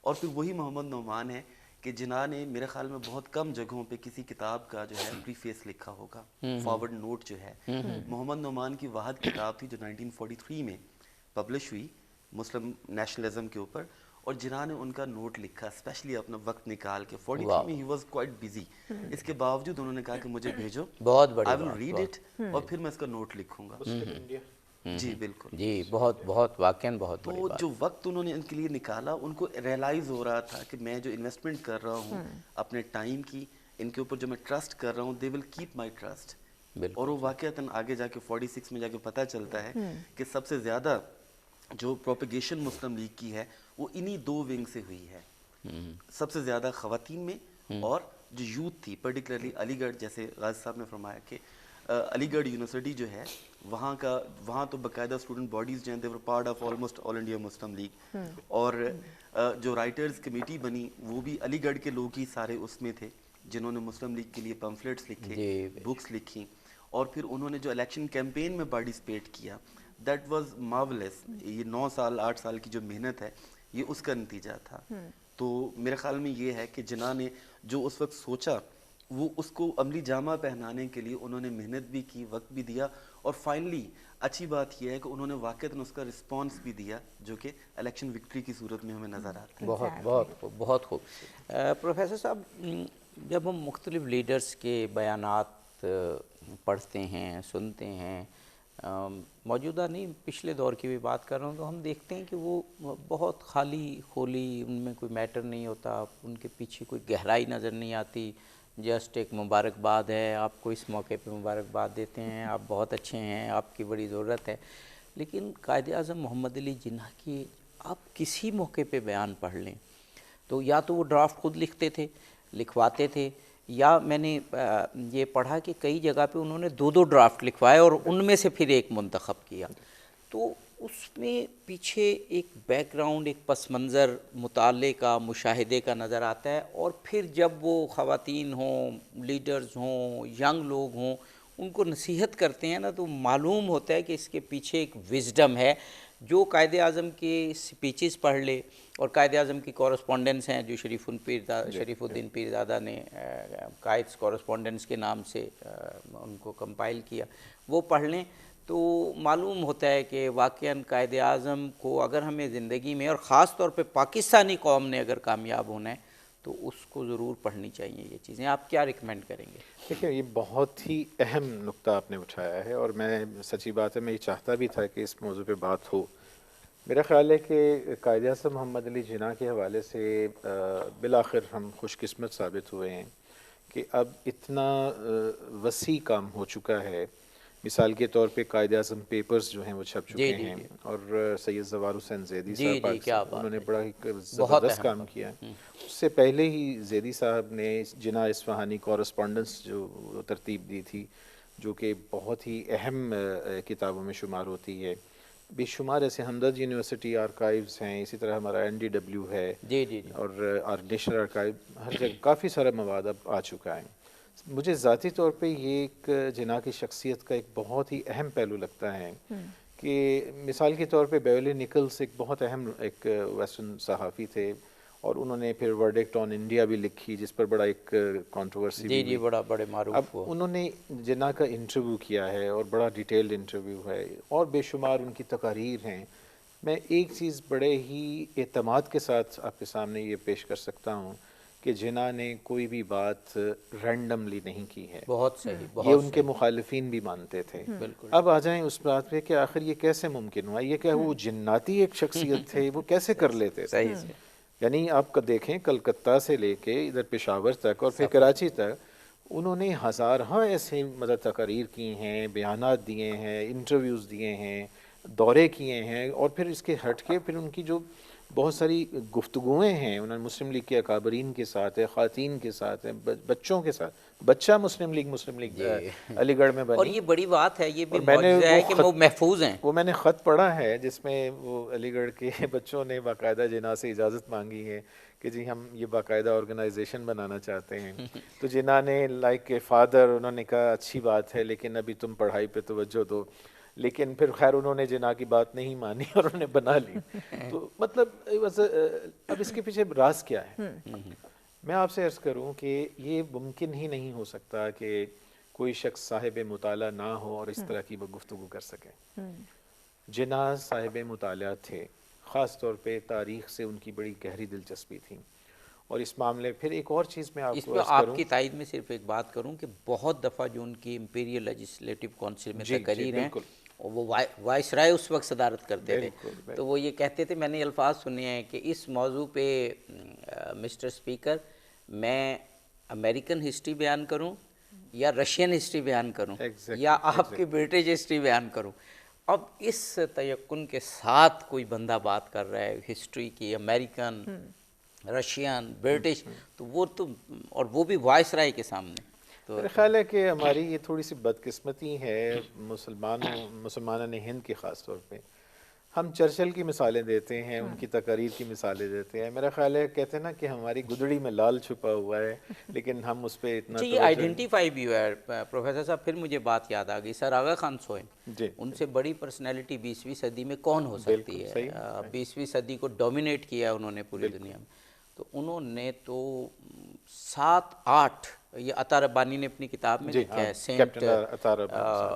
اور پھر وہی محمد نعمان ہے کہ جناح نے میرے خیال میں بہت کم جگہوں پہ کسی کتاب کا جو ہے پری فیس لکھا ہوگا، فارورڈ نوٹ جو ہے. محمد نعمان کی واحد کتاب تھی جو 1943 میں پبلش ہوئی مسلم نیشنلزم کے اوپر، اور جناح نے ان کا نوٹ لکھا اسپیشلی اپنا وقت نکال کے. 43 میں ہی واز کوائٹ بزی، اس کے باوجود انہوں نے کہا کہ مجھے بھیجو، بہت بڑی آئی ول ریڈ اٹ اور پھر میں اس کا نوٹ لکھوں گا. جی بالکل. جی بہت بہت واقعاً بہت بڑی تو بات. جو وقت انہوں نے ان کے لیے نکالا، ان کو ریئلائز ہو رہا تھا کہ میں جو انویسٹمنٹ کر رہا ہوں اپنے ٹائم کی، ان کے اوپر جو میں ٹرسٹ کر رہا ہوں، دے ول کیپ مائی ٹرسٹ. اور وہ واقعتاً آگے جا کے 46 میں جا کے پتہ چلتا ہے کہ سب سے زیادہ جو پروپیگیشن مسلم لیگ کی ہے وہ انہی دو ونگ سے ہوئی ہے. سب سے زیادہ خواتین میں، اور جو یوتھ تھی پرٹیکولرلی علی گڑھ، جیسے غازی صاحب نے فرمایا کہ علی گڑھ یونیورسٹی جو ہے وہاں تو باقاعدہ اسٹوڈنٹ باڈیز جو ہیں، they were part of almost All India Muslim League. اور جو رائٹرز کمیٹی بنی وہ بھی علی گڑھ کے لوگ ہی سارے اس میں تھے، جنہوں نے مسلم لیگ کے لیے پمفلیٹس لکھے، بکس لکھی. اور پھر انہوں نے جو الیکشن کیمپین میں پارٹیسپیٹ کیا، دیٹ واز مارولس. یہ 9 سال 8 سال کی جو محنت ہے یہ اس کا نتیجہ تھا. تو میرے خیال میں یہ ہے کہ جناح نے جو اس وقت سوچا وہ اس کو عملی جامہ پہنانے کے لیے انہوں نے محنت بھی کی، وقت بھی دیا، اور فائنلی اچھی بات یہ ہے کہ انہوں نے واقعتاً اس کا رسپانس بھی دیا جو کہ الیکشن وکٹری کی صورت میں ہمیں نظر آتا ہے. بہت بہت خوب، بہت خوب. پروفیسر صاحب، جب ہم مختلف لیڈرز کے بیانات پڑھتے ہیں، سنتے ہیں، موجودہ نہیں پچھلے دور کی بھی بات کر رہا ہوں، تو ہم دیکھتے ہیں کہ وہ بہت خالی خولی، ان میں کوئی میٹر نہیں ہوتا، ان کے پیچھے کوئی گہرائی نظر نہیں آتی. جسٹ ایک مبارکباد ہے، آپ کو اس موقع پہ مبارکباد دیتے ہیں، آپ بہت اچھے ہیں، آپ کی بڑی ضرورت ہے. لیکن قائد اعظم محمد علی جناح کی آپ کسی موقع پہ بیان پڑھ لیں تو یا تو وہ ڈرافٹ خود لکھتے تھے، لکھواتے تھے، یا میں نے یہ پڑھا کہ کئی جگہ پہ انہوں نے 2 ڈرافٹ لکھوائے اور ان میں سے پھر ایک منتخب کیا. تو اس میں پیچھے ایک بیک گراؤنڈ، ایک پس منظر مطالعے کا، مشاہدے کا نظر آتا ہے. اور پھر جب وہ خواتین ہوں، لیڈرز ہوں، ینگ لوگ ہوں، ان کو نصیحت کرتے ہیں نا، تو معلوم ہوتا ہے کہ اس کے پیچھے ایک وزڈم ہے. جو قائد اعظم کے سپیچز پڑھ لے، اور قائد اعظم کی کورسپونڈنس ہیں جو شریف الدین پیرزادہ نے قائد کورسپونڈنس کے نام سے ان کو کمپائل کیا، وہ پڑھ لیں تو معلوم ہوتا ہے کہ واقعاً قائد اعظم کو اگر ہمیں زندگی میں، اور خاص طور پہ پاکستانی قوم نے اگر کامیاب ہونا ہے تو اس کو ضرور پڑھنی چاہیے یہ چیزیں. آپ کیا ریکمینڈ کریں گے؟ دیکھیں، یہ بہت ہی اہم نقطہ آپ نے اٹھایا ہے، اور میں سچی بات ہے میں یہ چاہتا بھی تھا کہ اس موضوع پہ بات ہو. میرا خیال ہے کہ قائد اعظم محمد علی جناح کے حوالے سے بالآخر ہم خوش قسمت ثابت ہوئے ہیں کہ اب اتنا وسیع کام ہو چکا ہے. مثال کے طور پہ قائد اعظم پیپرز جو ہیں وہ چھپ چکے ہیں، اور سید زوار حسین زیدی صاحب انہوں نے بڑا ایک زبردست کام کیا ہے. اس سے پہلے ہی زیدی صاحب نے جناح اصفہانی کورسپونڈنس جو ترتیب دی تھی، جو کہ بہت ہی اہم کتابوں میں شمار ہوتی ہے. بے شمار ایسے ہمدرد یونیورسٹی آرکائیوز ہیں، اسی طرح ہمارا NDW ہے، اور نیشنل آرکائیو، ہر جگہ کافی سارا مواد اب آ چکا ہے. مجھے ذاتی طور پہ یہ ایک جناح کی شخصیت کا ایک بہت ہی اہم پہلو لگتا ہے کہ مثال کے طور پہ بیولی نکلز ایک بہت اہم ایک ویسٹرن صحافی تھے، اور انہوں نے پھر ورڈکٹ آن انڈیا بھی لکھی جس پر بڑا ایک کنٹروورسی بھی بڑے معروف. اب انہوں نے جناح کا انٹرویو کیا ہے، اور بڑا ڈیٹیلڈ انٹرویو ہے، اور بے شمار ان کی تقاریر ہیں. میں ایک چیز بڑے ہی اعتماد کے ساتھ آپ کے سامنے یہ پیش کر سکتا ہوں کہ جناح نے کوئی بھی بات رینڈملی نہیں کی ہے. بہت صحیح. یہ ان کے مخالفین بھی مانتے تھے. اب آ جائیں اس بات پہ کہ آخر یہ کیسے ممکن ہوا، یہ کہ وہ جناتی ایک شخصیت تھے، وہ کیسے کر لیتے تھے. یعنی آپ کا دیکھیں کلکتہ سے لے کے ادھر پشاور تک اور پھر کراچی تک انہوں نے ہزارہا ایسے تقاریر کی ہیں، بیانات دیے ہیں، انٹرویوز دیے ہیں، دورے کیے ہیں. اور پھر اس کے ہٹ کے پھر ان کی جو بہت ساری گفتگویں ہیں انہوں نے مسلم لیگ کے اکابرین کے ساتھ ہے، خواتین کے ساتھ ہے، بچوں کے ساتھ. بچہ مسلم لیگ علی گڑھ میں اور بنی. یہ بڑی بات ہے، یہ بھی اور میں نے معجزہ ہے وہ کہ وہ محفوظ ہیں. وہ میں نے خط پڑھا ہے جس میں وہ علی گڑھ کے بچوں نے باقاعدہ جناح سے اجازت مانگی ہے کہ جی ہم یہ باقاعدہ آرگنائزیشن بنانا چاہتے ہیں. تو جناح نے لائک اے فادر انہوں نے کہا اچھی بات ہے لیکن ابھی تم پڑھائی پہ توجہ دو. لیکن پھر خیر انہوں نے جناح کی بات نہیں مانی اور انہوں نے بنا لی. تو مطلب اب اس کے پیچھے راز کیا ہے؟ میں آپ سے عرض کروں کہ یہ ممکن ہی نہیں ہو سکتا کہ کوئی شخص صاحب مطالعہ نہ ہو اور اس طرح کی وہ گفتگو کر سکے. جناح صاحب مطالعہ تھے، خاص طور پہ تاریخ سے ان کی بڑی گہری دلچسپی تھی. اور اس معاملے پھر ایک اور چیز میں آپ اس کو پہ عرض آپ کروں. کی تائید میں صرف ایک بات کروں کہ بہت دفعہ جو ان کی امپیریل لیجسلیٹو کونسل میں تقاریر ہیں، وہ وائس رائے اس وقت صدارت کرتے تھے، تو وہ یہ کہتے تھے، میں نے الفاظ سنے ہیں کہ اس موضوع پہ مسٹر اسپیکر میں امریکن ہسٹری بیان کروں یا رشین ہسٹری بیان کروں یا آپ کی برٹش ہسٹری بیان کروں. اب اس تیقن کے ساتھ کوئی بندہ بات کر رہا ہے ہسٹری کی، امریکن، رشین، برٹش، تو وہ اور وہ بھی وائس رائے کے سامنے. تو میرا خیال ہے کہ ہماری یہ تھوڑی سی بدقسمتی ہے مسلمانان ہند کی، خاص طور پہ ہم چرچل کی مثالیں دیتے ہیں، ان کی تقاریر کی مثالیں دیتے ہیں. میرا خیال ہے کہتے ہیں نا کہ ہماری گدڑی میں لال چھپا ہوا ہے لیکن ہم اس پہ اتنا یہ آئیڈینٹیفائی بھی ہوا ہے. پروفیسر صاحب پھر مجھے بات یاد آ گئی، سر آغا خان سوئم، ان سے بڑی پرسنالٹی 20ویں صدی میں کون ہو سکتی ہے؟ 20ویں صدی کو ڈومینیٹ کیا انہوں نے پوری دنیا میں. تو انہوں نے تو 7-8، یہ عطا ربانی نے اپنی کتاب میں لکھا ہے،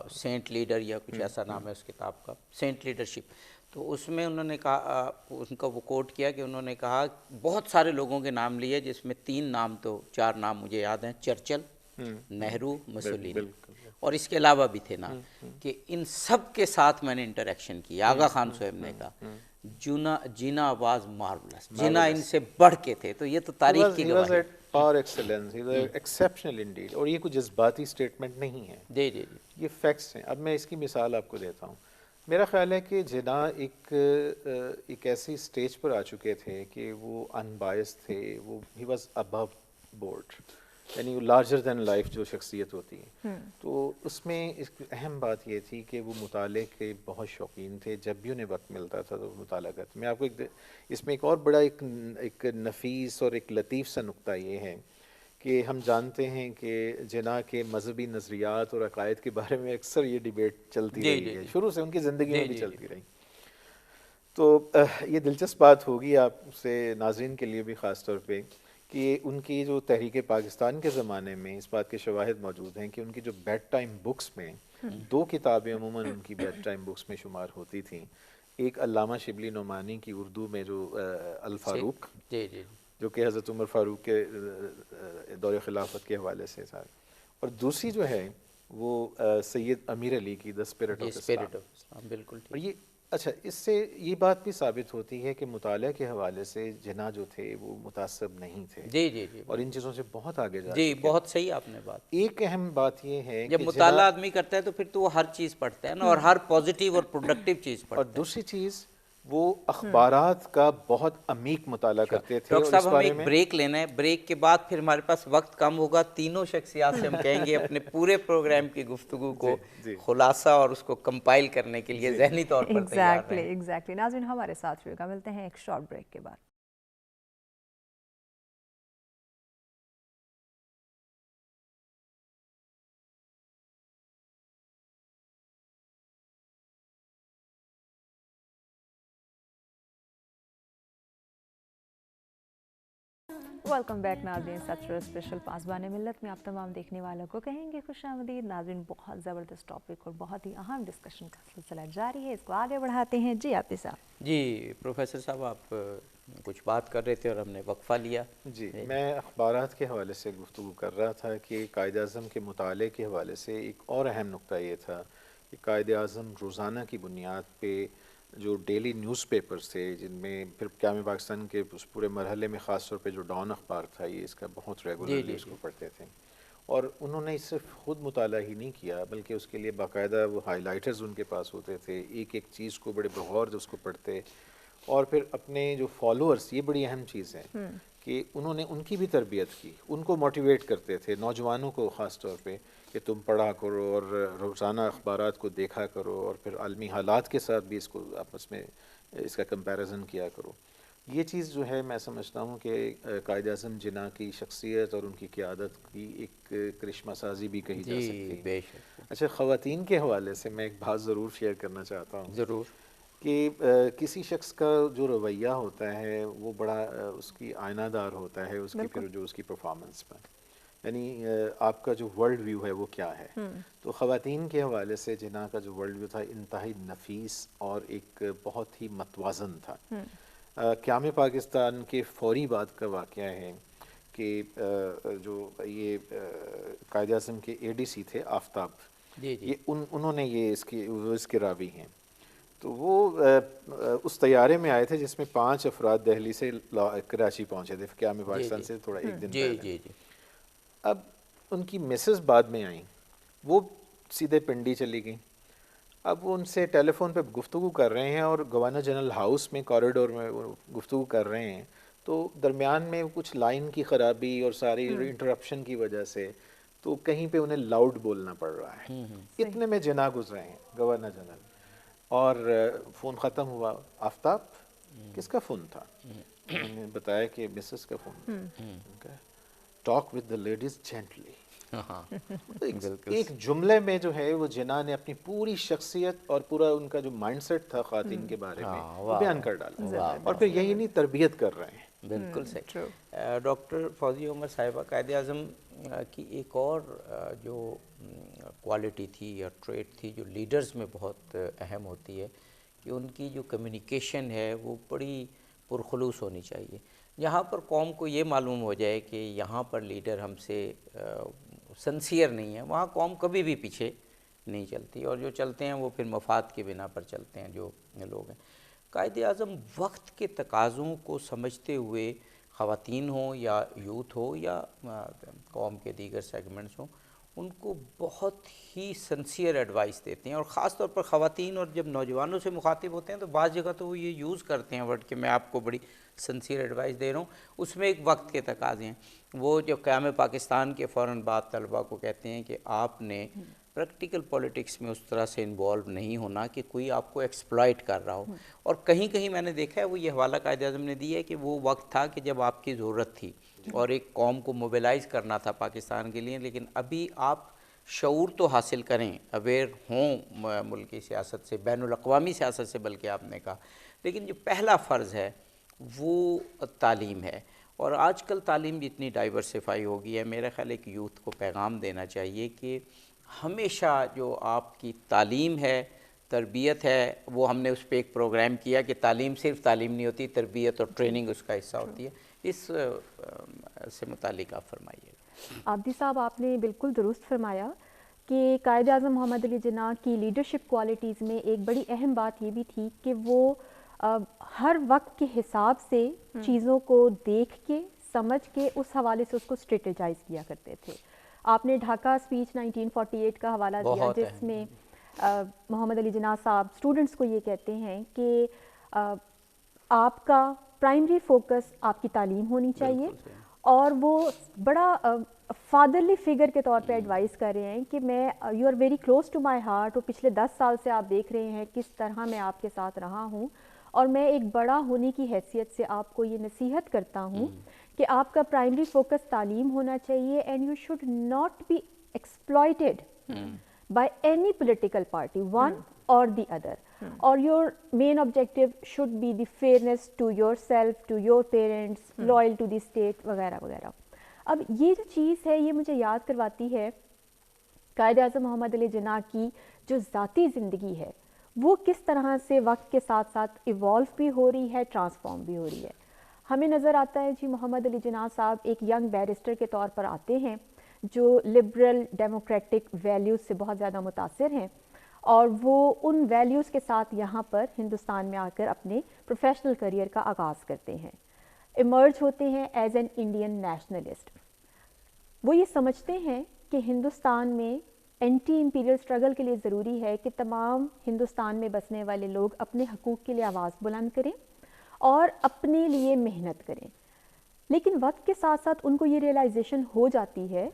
سینٹ لیڈر یا کچھ ایسا نام ہے اس کتاب کا، سینٹ لیڈرشپ. تو اس میں انہوں نے کہا، ان کا وہ کوٹ کیا کہ انہوں نے کہا بہت سارے لوگوں کے نام لیے جس میں 3 نام تو 4 نام مجھے یاد ہیں، چرچل، نہرو، مسولینی، اور اس کے علاوہ بھی تھے نام، کہ ان سب کے ساتھ میں نے انٹریکشن کی. آغا خان سوئم نے کہا جینا واز مارولس، جینا ان سے بڑھ کے تھے. تو یہ تو تاریخ کی گواہی ہے. پار ایکسلنس، ایکسیپشنل انڈیڈ. اور یہ کوئی جذباتی سٹیٹمنٹ نہیں ہے، جی جی جی، یہ فیکٹس ہیں. اب میں اس کی مثال آپ کو دیتا ہوں. میرا خیال ہے کہ جناح ایک ایسی سٹیج پر آ چکے تھے کہ وہ ان بائس تھے، وہ ہی واز ابو بورڈ، یعنی لارجر دین لائف جو شخصیت ہوتی ہے. تو اس میں اہم بات یہ تھی کہ وہ مطالعے کے بہت شوقین تھے، جب بھی انہیں وقت ملتا تھا تو مطالعہ کرتے. میں آپ کو اس میں ایک اور بڑا ایک نفیس اور ایک لطیف سا نقطہ یہ ہے کہ ہم جانتے ہیں کہ جناح کے مذہبی نظریات اور عقائد کے بارے میں اکثر یہ ڈیبیٹ چلتی رہی ہے، شروع سے ان کی زندگی میں بھی چلتی رہی. تو یہ دلچسپ بات ہوگی آپ سے ناظرین کے لیے بھی خاص طور پہ کہ ان کی جو تحریک پاکستان کے زمانے میں اس بات کے شواہد موجود ہیں کہ ان کی جو بیڈ ٹائم بکس میں 2 کتابیں عموماً ان کی بیڈ ٹائم بکس میں شمار ہوتی تھیں. ایک علامہ شبلی نعمانی کی اردو میں جو الفاروق، جو کہ حضرت عمر فاروق کے دور خلافت کے حوالے سے تھا، اور دوسری جو ہے وہ سید امیر علی کی دی اسپرٹ آف اسلام. بالکل. اور یہ اچھا، اس سے یہ بات بھی ثابت ہوتی ہے کہ مطالعہ کے حوالے سے جناح جو تھے وہ متعصب نہیں تھے. جی جی جی، اور ان چیزوں سے بہت آگے جا جی، بہت صحیح آپ نے بات. ایک اہم بات یہ ہے جب مطالعہ آدمی کرتا ہے تو پھر تو وہ ہر چیز پڑھتا ہے نا، اور ہر پازیٹیو اور پروڈکٹیو چیز پڑھتا ہے. اور دوسری چیز وہ اخبارات کا بہت عمیق مطالعہ کرتے تھے. ڈاکٹر صاحب ہمیں ایک بریک لینا ہے، بریک کے بعد پھر ہمارے پاس وقت کم ہوگا. تینوں شخصیات سے ہم کہیں گے اپنے پورے پروگرام کی گفتگو کو خلاصہ اور اس کو کمپائل کرنے کے لیے ذہنی طور پر تیار رہیں. ایگزیکٹلی. ناظرین ہمارے ساتھ رہیے گا، ملتے ہیں ایک شارٹ بریک کے بعد. ویلکم بیک ناظرین. سچر اسپیشل پاسبان ملت میں آپ تمام دیکھنے والوں کو کہیں گے خوش آمدید. ناظرین بہت زبردست ٹاپک اور بہت ہی اہم ڈسکشن کا سلسلہ جاری ہے، اس کو آگے بڑھاتے ہیں. جی عاطف صاحب. جی پروفیسر صاحب، آپ کچھ بات کر رہے تھے اور ہم نے وقفہ لیا. جی، میں اخبارات کے حوالے سے گفتگو کر رہا تھا کہ قائد اعظم کے مطالعے کے حوالے سے ایک اور اہم نقطہ یہ تھا کہ قائد اعظم روزانہ کی بنیاد پہ جو ڈیلی نیوز پیپرز تھے، جن میں پھر قیام پاکستان کے اس پورے مرحلے میں خاص طور پہ جو ڈان اخبار تھا، یہ اس کا بہت ریگولرلی اس کو پڑھتے تھے. اور انہوں نے صرف خود مطالعہ ہی نہیں کیا بلکہ اس کے لیے باقاعدہ وہ ہائی لائٹرز ان کے پاس ہوتے تھے، ایک ایک چیز کو بڑے بغور اس کو پڑھتے اور پھر اپنے جو فالوورس، یہ بڑی اہم چیز ہے کہ انہوں نے ان کی بھی تربیت کی، ان کو موٹیویٹ کرتے تھے، نوجوانوں کو خاص طور پہ، کہ تم پڑھا کرو اور روزانہ اخبارات کو دیکھا کرو اور پھر عالمی حالات کے ساتھ بھی اس کو آپس میں اس کا کمپیریزن کیا کرو. یہ چیز جو ہے میں سمجھتا ہوں کہ قائد اعظم جناح کی شخصیت اور ان کی قیادت کی ایک کرشمہ سازی بھی کہی جا سکتی ہے. بے شک. اچھا، خواتین کے حوالے سے میں ایک بات ضرور شیئر کرنا چاہتا ہوں ضرور. کہ کسی شخص کا جو رویہ ہوتا ہے وہ بڑا اس کی آئینہ دار ہوتا ہے اس کی پھر جو اس کی پرفارمنس پر، یعنی آپ کا جو ورلڈ ویو ہے وہ کیا ہے. تو خواتین کے حوالے سے جناح کا جو ورلڈ ویو تھا انتہائی نفیس اور ایک بہت ہی متوازن تھا. قیام پاکستان کے فوری بعد کا واقعہ ہے کہ جو یہ قائد اعظم کے اے ڈی سی تھے آفتاب، یہ انہوں نے یہ اس کے راوی ہیں. تو وہ اس طیارے میں آئے تھے جس میں 5 افراد دہلی سے کراچی پہنچے تھے قیام پاکستان سے تھوڑا ایک دن پہلے. اب ان کی مسز بعد میں آئیں، وہ سیدھے پنڈی چلی گئیں. اب وہ ان سے ٹیلی فون پہ گفتگو کر رہے ہیں اور گورنر جنرل ہاؤس میں کوریڈور میں گفتگو کر رہے ہیں، تو درمیان میں کچھ لائن کی خرابی اور ساری انٹرپشن کی وجہ سے تو کہیں پہ انہیں لاؤڈ بولنا پڑ رہا ہے. اتنے میں جناح گزرے ہیں گورنر جنرل، اور فون ختم ہوا. آفتاب کس کا فون تھا؟ انہوں نے بتایا کہ مسز کا phone. Talk with the ladies gently. ایک جملے میں جو ہے وہ جناح نے اپنی پوری شخصیت اور پورا ان کا جو مائنڈ سیٹ تھا خواتین کے بارے میں وہ بیان کر ڈالا، اور پھر یہی نہیں تربیت کر رہے ہیں. بالکل صحیح. ڈاکٹر فوزیہ عمر صاحبہ، قائد اعظم کی ایک اور جو کوالٹی تھی یا ٹریٹ تھی جو لیڈرز میں بہت اہم ہوتی ہے کہ ان کی جو کمیونیکیشن ہے وہ بڑی پرخلوص ہونی چاہیے. یہاں پر قوم کو یہ معلوم ہو جائے کہ یہاں پر لیڈر ہم سے سنسیئر نہیں ہے، وہاں قوم کبھی بھی پیچھے نہیں چلتی، اور جو چلتے ہیں وہ پھر مفاد کے بنا پر چلتے ہیں جو لوگ ہیں. قائد اعظم وقت کے تقاضوں کو سمجھتے ہوئے، خواتین ہوں یا یوتھ ہو یا قوم کے دیگر سیگمنٹس ہوں، ان کو بہت ہی سنسیئر ایڈوائس دیتے ہیں. اور خاص طور پر خواتین اور جب نوجوانوں سے مخاطب ہوتے ہیں تو بعض جگہ تو وہ یہ یوز کرتے ہیں ورڈ کہ میں آپ کو بڑی سنسیئر ایڈوائس دے رہا ہوں. اس میں ایک وقت کے تقاضے ہیں. وہ جو قیام پاکستان کے فوراً بعد طلباء کو کہتے ہیں کہ آپ نے پریکٹیکل پولیٹکس میں اس طرح سے انوالو نہیں ہونا کہ کوئی آپ کو ایکسپلائٹ کر رہا ہو. اور کہیں کہیں میں نے دیکھا ہے وہ یہ حوالہ قائد اعظم نے دیا ہے کہ وہ وقت تھا کہ جب آپ کی ضرورت تھی اور ایک قوم کو موبیلائز کرنا تھا پاکستان کے لیے، لیکن ابھی آپ شعور تو حاصل کریں، اویئر ہوں ملکی سیاست سے، بین الاقوامی سیاست سے بلکہ آپ نے کہا، لیکن جو پہلا فرض ہے وہ تعلیم ہے. اور آج کل تعلیم جتنی ڈائیورسفائی ہو گئی ہے، میرا خیال ہے کہ یوتھ کو پیغام دینا چاہیے کہ ہمیشہ جو آپ کی تعلیم ہے، تربیت ہے، وہ ہم نے اس پہ ایک پروگرام کیا کہ تعلیم صرف تعلیم نہیں ہوتی، تربیت اور ٹریننگ اس کا حصہ ہوتی ہے. اس سے متعلق آپ فرمائیے. عابدی صاحب، آپ نے بالکل درست فرمایا کہ قائد اعظم محمد علی جناح کی لیڈرشپ کوالٹیز میں ایک بڑی اہم بات یہ بھی تھی کہ وہ ہر وقت کے حساب سے چیزوں کو دیکھ کے، سمجھ کے، اس حوالے سے اس کو اسٹریٹجائز کیا کرتے تھے. آپ نے ڈھاکہ اسپیچ 1948 کا حوالہ دیا جس میں محمد علی جناح صاحب اسٹوڈنٹس کو یہ کہتے ہیں کہ آپ کا پرائمری فوکس آپ کی تعلیم ہونی چاہیے، اور وہ بڑا فادرلی فگر کے طور پہ ایڈوائز کر رہے ہیں کہ میں you are very close to my heart, اور پچھلے 10 سال سے آپ دیکھ رہے ہیں کس طرح میں آپ کے ساتھ رہا ہوں، اور میں ایک بڑا ہونے کی حیثیت سے آپ کو یہ نصیحت کرتا ہوں کہ آپ کا پرائمری فوکس تعلیم ہونا چاہیے، and you should not be exploited by any political party one or the other, اور your main objective should be the fairness to yourself, to your parents, loyal to the state وغیرہ وغیرہ. اب یہ جو چیز ہے یہ مجھے یاد کرواتی ہے قائد اعظم محمد علی جناح کی جو ذاتی زندگی ہے وہ کس طرح سے وقت کے ساتھ ساتھ ایوالو بھی ہو رہی ہے، ٹرانسفارم بھی ہو رہی ہے. ہمیں نظر آتا ہے جی محمد علی جناح صاحب ایک ینگ بیرسٹر کے طور پر آتے ہیں جو لبرل ڈیموکریٹک ویلیوز سے بہت زیادہ متاثر ہیں، اور وہ ان ویلیوز کے ساتھ یہاں پر ہندوستان میں آ کر اپنے پروفیشنل کریئر کا آغاز کرتے ہیں، ایمرج ہوتے ہیں ایز این انڈین نیشنلسٹ. وہ یہ سمجھتے ہیں کہ ہندوستان میں اینٹی امپیریل اسٹرگل کے لیے ضروری ہے کہ تمام ہندوستان میں بسنے والے لوگ اپنے حقوق کے لیے آواز بلند کریں، اور اپنے لیے محنت کریں. لیکن وقت کے ساتھ ساتھ ان کو یہ ریئلائزیشن ہو جاتی ہے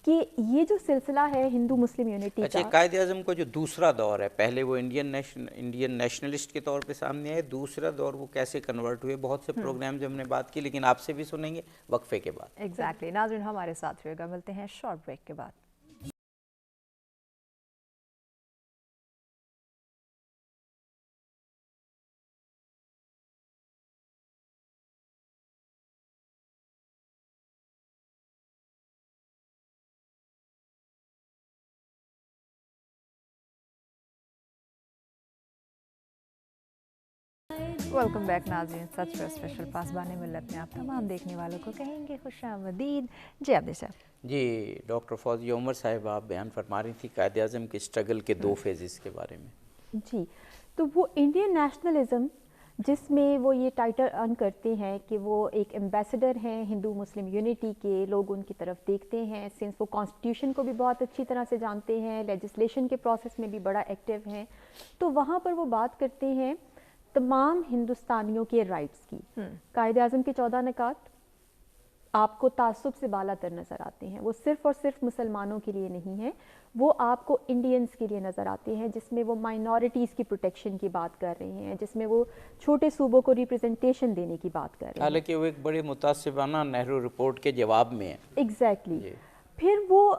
کہ یہ جو سلسلہ ہے ہندو مسلم یونٹی اچھا، کا. قائد اعظم کا جو دوسرا دور ہے، پہلے وہ انڈین نیشنلسٹ کے طور پہ سامنے آئے، دوسرا دور وہ کیسے کنورٹ ہوئے، بہت سے پروگرامز ہم نے بات کی، لیکن آپ سے بھی سنیں گے وقفے کے بعد. ایگزیکٹلی. ناظرین ہمارے ساتھ رہے گا، ملتے ہیں شارٹ بریک کے بعد. ویلکم بیک ناظرین. سچ پر اسپیشل پاسبان ملت میں آپ تمام دیکھنے والوں کو کہیں گے خوش آمدید. جی عبد صاحب. جی ڈاکٹر فوزیہ عمر صاحب، آپ بیان فرما رہی تھی قائد اعظم کے اسٹرگل کے 2 فیزز کے بارے میں. جی، تو وہ انڈین نیشنلزم جس میں وہ یہ ٹائٹل ارن کرتے ہیں کہ وہ ایک ایمبیسڈر ہیں ہندو مسلم یونٹی کے، لوگ ان کی طرف دیکھتے ہیں سنس وہ کانسٹیٹیوشن کو بھی بہت اچھی طرح سے جانتے ہیں، لیجسلیشن کے پروسیس میں بھی بڑا ایکٹیو ہیں. تو وہاں پر وہ بات کرتے ہیں تمام ہندوستانیوں کے رائٹس کی. قائد اعظم کے 14 نکات آپ کو تعصب سے بالا تر نظر آتے ہیں. وہ صرف اور صرف مسلمانوں کے لیے نہیں ہیں، وہ آپ کو انڈینز کے لیے نظر آتے ہیں، جس میں وہ مائنورٹیز کی پروٹیکشن کی بات کر رہے ہیں، جس میں وہ چھوٹے صوبوں کو ریپرزنٹیشن دینے کی بات کر رہے ہیں. حالانکہ وہ ایک بڑے متعصبانہ نہرو رپورٹ کے جواب میں ہے. ایگزیکٹلی. پھر وہ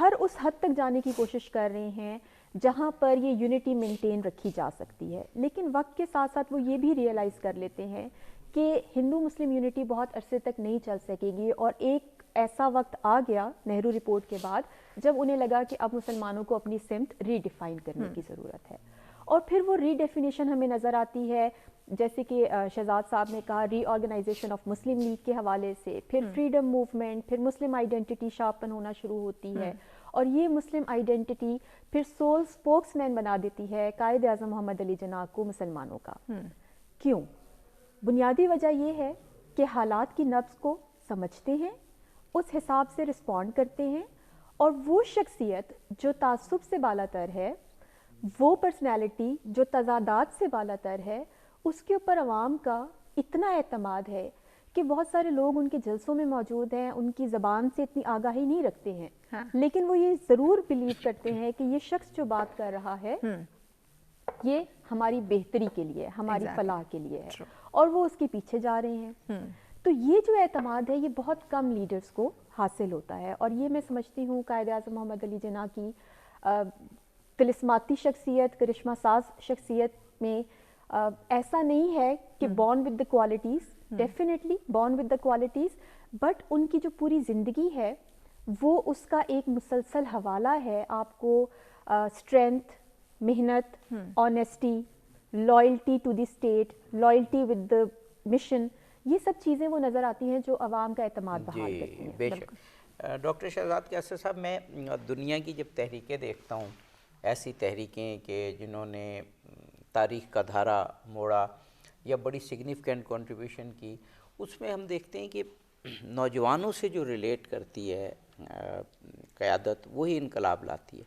ہر اس حد تک جانے کی کوشش کر رہے ہیں جہاں پر یہ یونٹی مینٹین رکھی جا سکتی ہے. لیکن وقت کے ساتھ ساتھ وہ یہ بھی ریئلائز کر لیتے ہیں کہ ہندو مسلم یونٹی بہت عرصے تک نہیں چل سکے گی، اور ایک ایسا وقت آ گیا نہرو رپورٹ کے بعد جب انہیں لگا کہ اب مسلمانوں کو اپنی سمت ری ڈیفائن کرنے کی ضرورت ہے. اور پھر وہ ری ڈیفینیشن ہمیں نظر آتی ہے، جیسے کہ شہزاد صاحب نے کہا، ری آرگنائزیشن آف مسلم لیگ کے حوالے سے، پھر فریڈم موومنٹ، پھر مسلم آئیڈینٹی شارپن ہونا شروع ہوتی ہے. اور یہ مسلم آئیڈینٹی پھر سول سپوکس مین بنا دیتی ہے قائد اعظم محمد علی جناح کو مسلمانوں کا. کیوں؟ بنیادی وجہ یہ ہے کہ حالات کی نبض کو سمجھتے ہیں، اس حساب سے رسپونڈ کرتے ہیں، اور وہ شخصیت جو تعصب سے بالا تر ہے، وہ پرسنالٹی جو تضادات سے بالا تر ہے، اس کے اوپر عوام کا اتنا اعتماد ہے کہ بہت سارے لوگ ان کے جلسوں میں موجود ہیں، ان کی زبان سے اتنی آگاہی نہیں رکھتے ہیں، لیکن وہ یہ ضرور بلیو کرتے ہیں کہ یہ شخص جو بات کر رہا ہے یہ ہماری بہتری کے لیے، ہماری فلاح کے لیے ہے، اور وہ اس کے پیچھے جا رہے ہیں. تو یہ جو اعتماد ہے یہ بہت کم لیڈرز کو حاصل ہوتا ہے. اور یہ میں سمجھتی ہوں قائد اعظم محمد علی جناح کی طلسماتی شخصیت، کرشمہ ساز شخصیت میں ایسا نہیں ہے کہ born with the qualities, definitely born with the qualities, but in کی جو پوری زندگی ہے وہ اس کا ایک مسلسل حوالہ ہے آپ کو اسٹرینتھ، محنت، honesty, loyalty to the state, loyalty with the mission. یہ سب چیزیں وہ نظر آتی ہیں جو عوام کا اعتماد بحال کرتی ہیں. بے شک. ڈاکٹر شہزاد قیصر صاحب، میں دنیا کی جب تحریکیں دیکھتا ہوں، ایسی تحریکیں کہ جنہوں نے تاریخ کا دھارا موڑا یا بڑی سگنیفیکنٹ کنٹریبیوشن کی، اس میں ہم دیکھتے ہیں کہ نوجوانوں سے جو ریلیٹ کرتی ہے قیادت، وہی انقلاب لاتی ہے.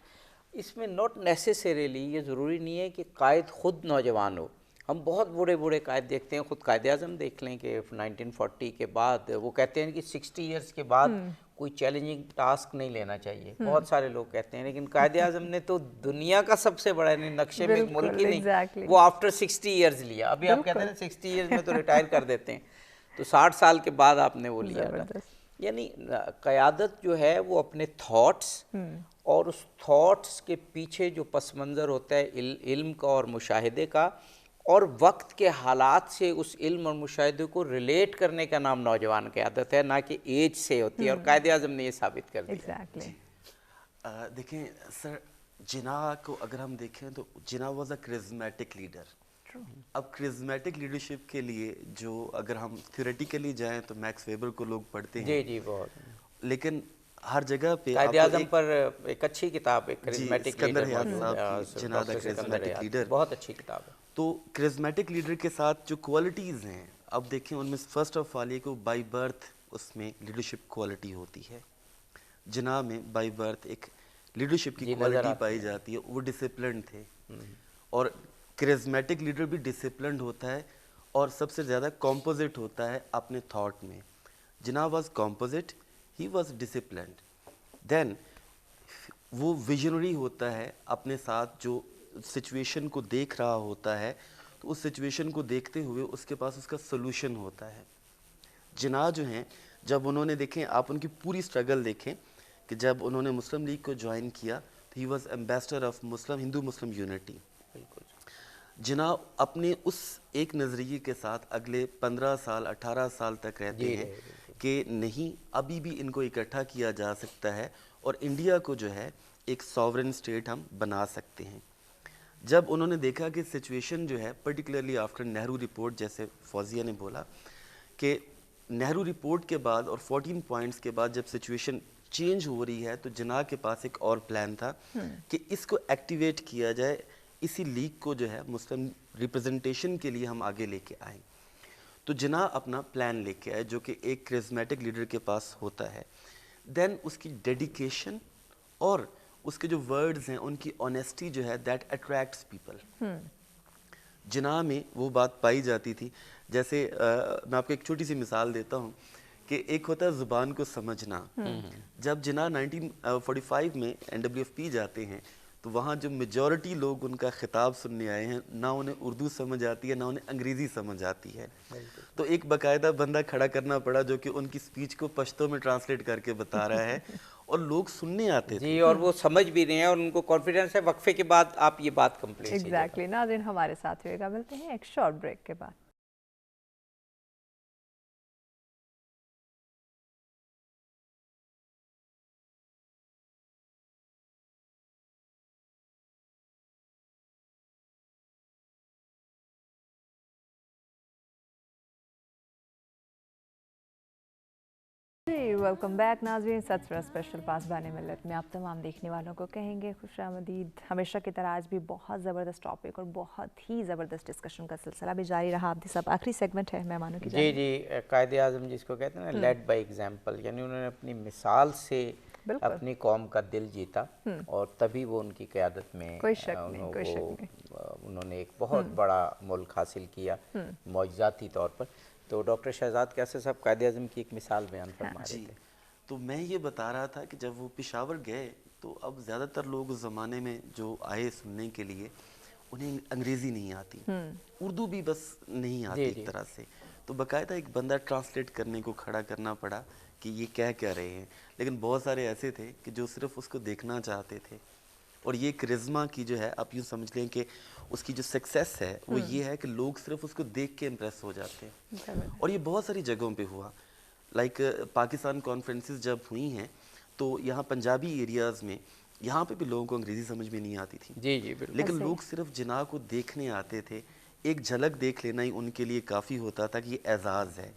اس میں ناٹ نیسیسریلی یہ ضروری نہیں ہے کہ قائد خود نوجوان ہو. ہم بہت بڑے بڑے قائد دیکھتے ہیں، خود قائد اعظم دیکھ لیں کہ 1940 کے بعد وہ کہتے ہیں کہ 60 ایئرس کے بعد کوئی چیلنجنگ ٹاسک نہیں لینا چاہیے. بہت سارے لوگ کہتے ہیں، لیکن قائد اعظم نے تو دنیا کا سب سے بڑا نقشے میں ملک ہی نہیں، وہ آفٹر 60 ایئرز لیا. ابھی آپ کہتے ہیں 60 ایئرز میں تو ریٹائر کر دیتے ہیں، تو 60 سال کے بعد آپ نے وہ لیا تھا. یعنی قیادت جو ہے وہ اپنے تھاٹس اور اس تھاٹس کے پیچھے جو پس منظر ہوتا ہے علم کا اور مشاہدے کا، اور وقت کے حالات سے اس علم اور مشاہدے کو ریلیٹ کرنے کا نام نوجوان قیادت ہے، نہ کہ ایج سے ہوتی ہے. اور قائد اعظم نے یہ ثابت کر دیا. دیکھیں سر، جناح کو اگر ہم دیکھیں تو جناح واز اے کرزمیٹک لیڈر. اب کرزمیٹک لیڈرشپ کے لیے جو اگر ہم تھیوریٹیکلی جائیں تو میکس ویبر کو لوگ پڑھتے ہیں، جی بہت، لیکن ہر جگہ پہ قائد اعظم پر ایک اچھی کتاب ہے کرزمیٹک لیڈر، جناح دا کرزمیٹک لیڈر، بہت اچھی کتاب ہے. تو کرزمیٹک لیڈر کے ساتھ جو کوالٹیز ہیں، اب دیکھیں ان میں فرسٹ آف آل یہ کہ بائی برتھ اس میں لیڈرشپ کوالٹی ہوتی ہے. جناح میں بائی برتھ ایک لیڈرشپ کی کوالٹی پائی جاتی ہے. وہ ڈسپلنڈ تھے، اور کرزمیٹک لیڈر بھی ڈسپلنڈ ہوتا ہے اور سب سے زیادہ کمپوزٹ ہوتا ہے اپنے تھاٹ میں. Jinnah was composite, he was disciplined. Then وہ ویژنری ہوتا ہے, اپنے ساتھ جو سچویشن کو دیکھ رہا ہوتا ہے تو اس سچویشن کو دیکھتے ہوئے اس کے پاس اس کا سلوشن ہوتا ہے. جناح جو ہیں, جب انہوں نے دیکھیں, آپ ان کی پوری سٹرگل دیکھیں کہ جب انہوں نے مسلم لیگ کو جوائن کیا تو he was ambassador of Hindu Muslim unity. Jinnah اپنے اس ایک نظریے کے ساتھ اگلے 15 سال 18 سال تک رہتے ہیں کہ نہیں, ابھی بھی ان کو اکٹھا کیا جا سکتا ہے اور انڈیا کو جو ہے ایک ساورن اسٹیٹ ہم بنا سکتے ہیں. جب انہوں نے دیکھا کہ سچویشن جو ہے پرٹیکولرلی آفٹر نہرو رپورٹ, جیسے فوزیہ نے بولا کہ نہرو رپورٹ کے بعد اور 14 پوائنٹس کے بعد جب سچویشن چینج ہو رہی ہے تو جناح کے پاس ایک اور پلان تھا کہ اس کو ایکٹیویٹ کیا جائے, اسی لیگ کو جو ہے مسلم ریپرزنٹیشن کے لیے ہم آگے لے کے آئیں. تو جناح اپنا پلان لے کے آئے جو کہ ایک کرزمیٹک لیڈر کے پاس ہوتا ہے. دین اس کی ڈیڈیکیشن اور اس کے جو ورڈز ہیں ان کی آنیسٹی جو ہے دیٹ اٹریکٹس پیپل. جناح میں وہ بات پائی جاتی تھی, جیسے میں آپ کو ایک چھوٹی سی مثال دیتا ہوں کہ ایک ہوتا ہے زبان کو سمجھنا. جب جناح 1945 میں NWFP جاتے ہیں تو وہاں جو میجورٹی لوگ ان کا خطاب سننے آئے ہیں, نہ انہیں اردو سمجھ آتی ہے نہ انہیں انگریزی سمجھ آتی ہے. تو ایک باقاعدہ بندہ کھڑا کرنا پڑا جو کہ ان کی سپیچ کو پشتو میں ٹرانسلیٹ کر کے بتا رہا ہے اور لوگ سننے آتے تھے. جی, اور وہ سمجھ بھی رہے ہیں اور ان کو کانفیڈنس ہے. وقفے کے بعد آپ یہ بات کمپلیٹ کیجیے. ایگزیکٹلی. ناظرین ہمارے ساتھ ہوئے گا, ملتے ہیں ایک شارٹ بریک کے بعد. ویلکم بیک ناظرین. 17واں اسپیشل پاسبان ملت میں آپ تمام دیکھنے والوں کو کہیں گے خوش آمدید. ہمیشہ کی طرح آج بھی بہت زبردست ٹاپک اور بہت ہی زبردست ڈسکشن کا سلسلہ بھی جاری رہا. آپ سب آخری سیگمنٹ ہے مہمانوں کی جی جی, قائد اعظم جس کو کہتے ہیں نا لیڈ بائی ایگزامپل, یعنی انہوں نے اپنی مثال سے اپنی قوم کا دل جیتا اور تبھی وہ ان کی قیادت میں انہوں نے ایک بہت بڑا ملک حاصل کیا معجزاتی طور پر. تو ڈاکٹر شہزاد کیسے صاحب قائد اعظم کی ایک مثال بیان فرما رہے تھے. تو میں یہ بتا رہا تھا کہ جب وہ پشاور گئے تو اب زیادہ تر لوگ اس زمانے میں جو آئے سننے کے لیے انہیں انگریزی نہیں آتی, اردو بھی بس نہیں آتی ایک طرح سے. تو باقاعدہ ایک بندہ ٹرانسلیٹ کرنے کو کھڑا کرنا پڑا کہ یہ کہہ رہے ہیں. لیکن بہت سارے ایسے تھے کہ جو صرف اس کو دیکھنا چاہتے تھے. اور یہ کرزما کی جو ہے آپ یوں سمجھ لیں کہ اس کی جو سکسیس ہے وہ یہ ہے کہ لوگ صرف اس کو دیکھ کے امپریس ہو جاتے ہیں. اور یہ بہت ساری جگہوں پہ ہوا, لائک پاکستان کانفرنسز جب ہوئی ہیں تو یہاں پنجابی ایریاز میں یہاں پہ بھی لوگوں کو انگریزی سمجھ میں نہیں آتی تھی. جی جی بالکل. لیکن لوگ صرف جناح کو دیکھنے آتے تھے, ایک جھلک دیکھ لینا ہی ان کے لیے کافی ہوتا تھا کہ یہ اعزاز ہے.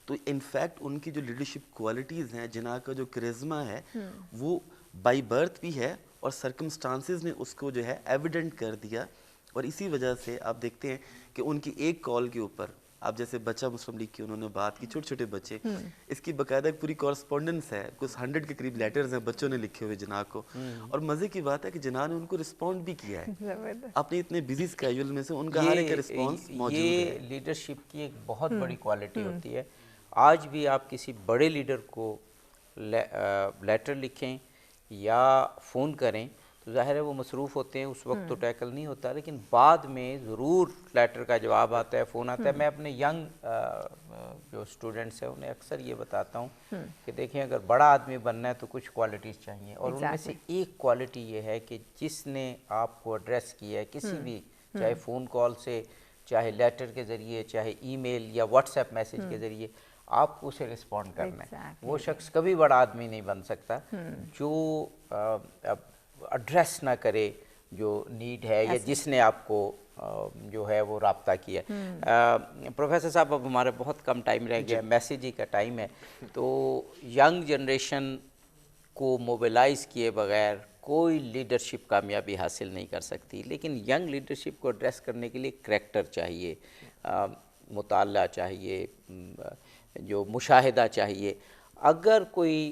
تو انفیکٹ ان کی جو لیڈرشپ کوالٹیز ہیں, جناح کا جو کرزما ہے وہ بائی برتھ بھی ہے اور سرکمسٹانسز نے اس کو جو ہے ایویڈنٹ کر دیا. اور اسی وجہ سے آپ دیکھتے ہیں کہ ان کی ایک کال کے اوپر, آپ جیسے بچہ مسلم لیگ کی انہوں نے بات کی, چھوٹے چھوٹے بچے, اس کی باقاعدہ پوری کورسپونڈنس ہے, کچھ 100 کے قریب لیٹرز ہیں بچوں نے لکھے ہوئے جناح کو. اور مزے کی بات ہے کہ جناح نے ان کو رسپونڈ بھی کیا ہے اپنے اتنے بزی اسکیجول میں سے, ان کا ہر ایک رسپانس موجود ہے. یہ لیڈرشپ کی ایک بہت بڑی کوالٹی ہوتی ہے. آج بھی آپ کسی بڑے لیڈر کو لیٹر لکھیں یا فون کریں تو ظاہر ہے وہ مصروف ہوتے ہیں, اس وقت تو ٹیکل نہیں ہوتا, لیکن بعد میں ضرور لیٹر کا جواب آتا ہے, فون آتا ہے. میں اپنے ینگ جو اسٹوڈنٹس ہیں انہیں اکثر یہ بتاتا ہوں کہ دیکھیں اگر بڑا آدمی بننا ہے تو کچھ کوالٹیز چاہیے, اور ان میں سے ایک کوالٹی یہ ہے کہ جس نے آپ کو ایڈریس کیا ہے کسی بھی, چاہے فون کال سے, چاہے لیٹر کے ذریعے, چاہے ای میل یا واٹس ایپ میسیج کے ذریعے, آپ کو اسے رسپونڈ کرنا ہے. وہ شخص کبھی بڑا آدمی نہیں بن سکتا جو ایڈریس نہ کرے جو نیڈ ہے یا جس نے آپ کو جو ہے وہ رابطہ کیا. پروفیسر صاحب اب ہمارا بہت کم ٹائم رہ گیا, میسیج ہی کا ٹائم ہے, تو ینگ جنریشن کو موبیلائز کیے بغیر کوئی لیڈرشپ کامیابی حاصل نہیں کر سکتی. لیکن ینگ لیڈرشپ کو ایڈریس کرنے کے لیے کریکٹر چاہیے, مطالعہ چاہیے, جو مشاہدہ چاہیے. اگر کوئی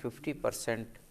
50%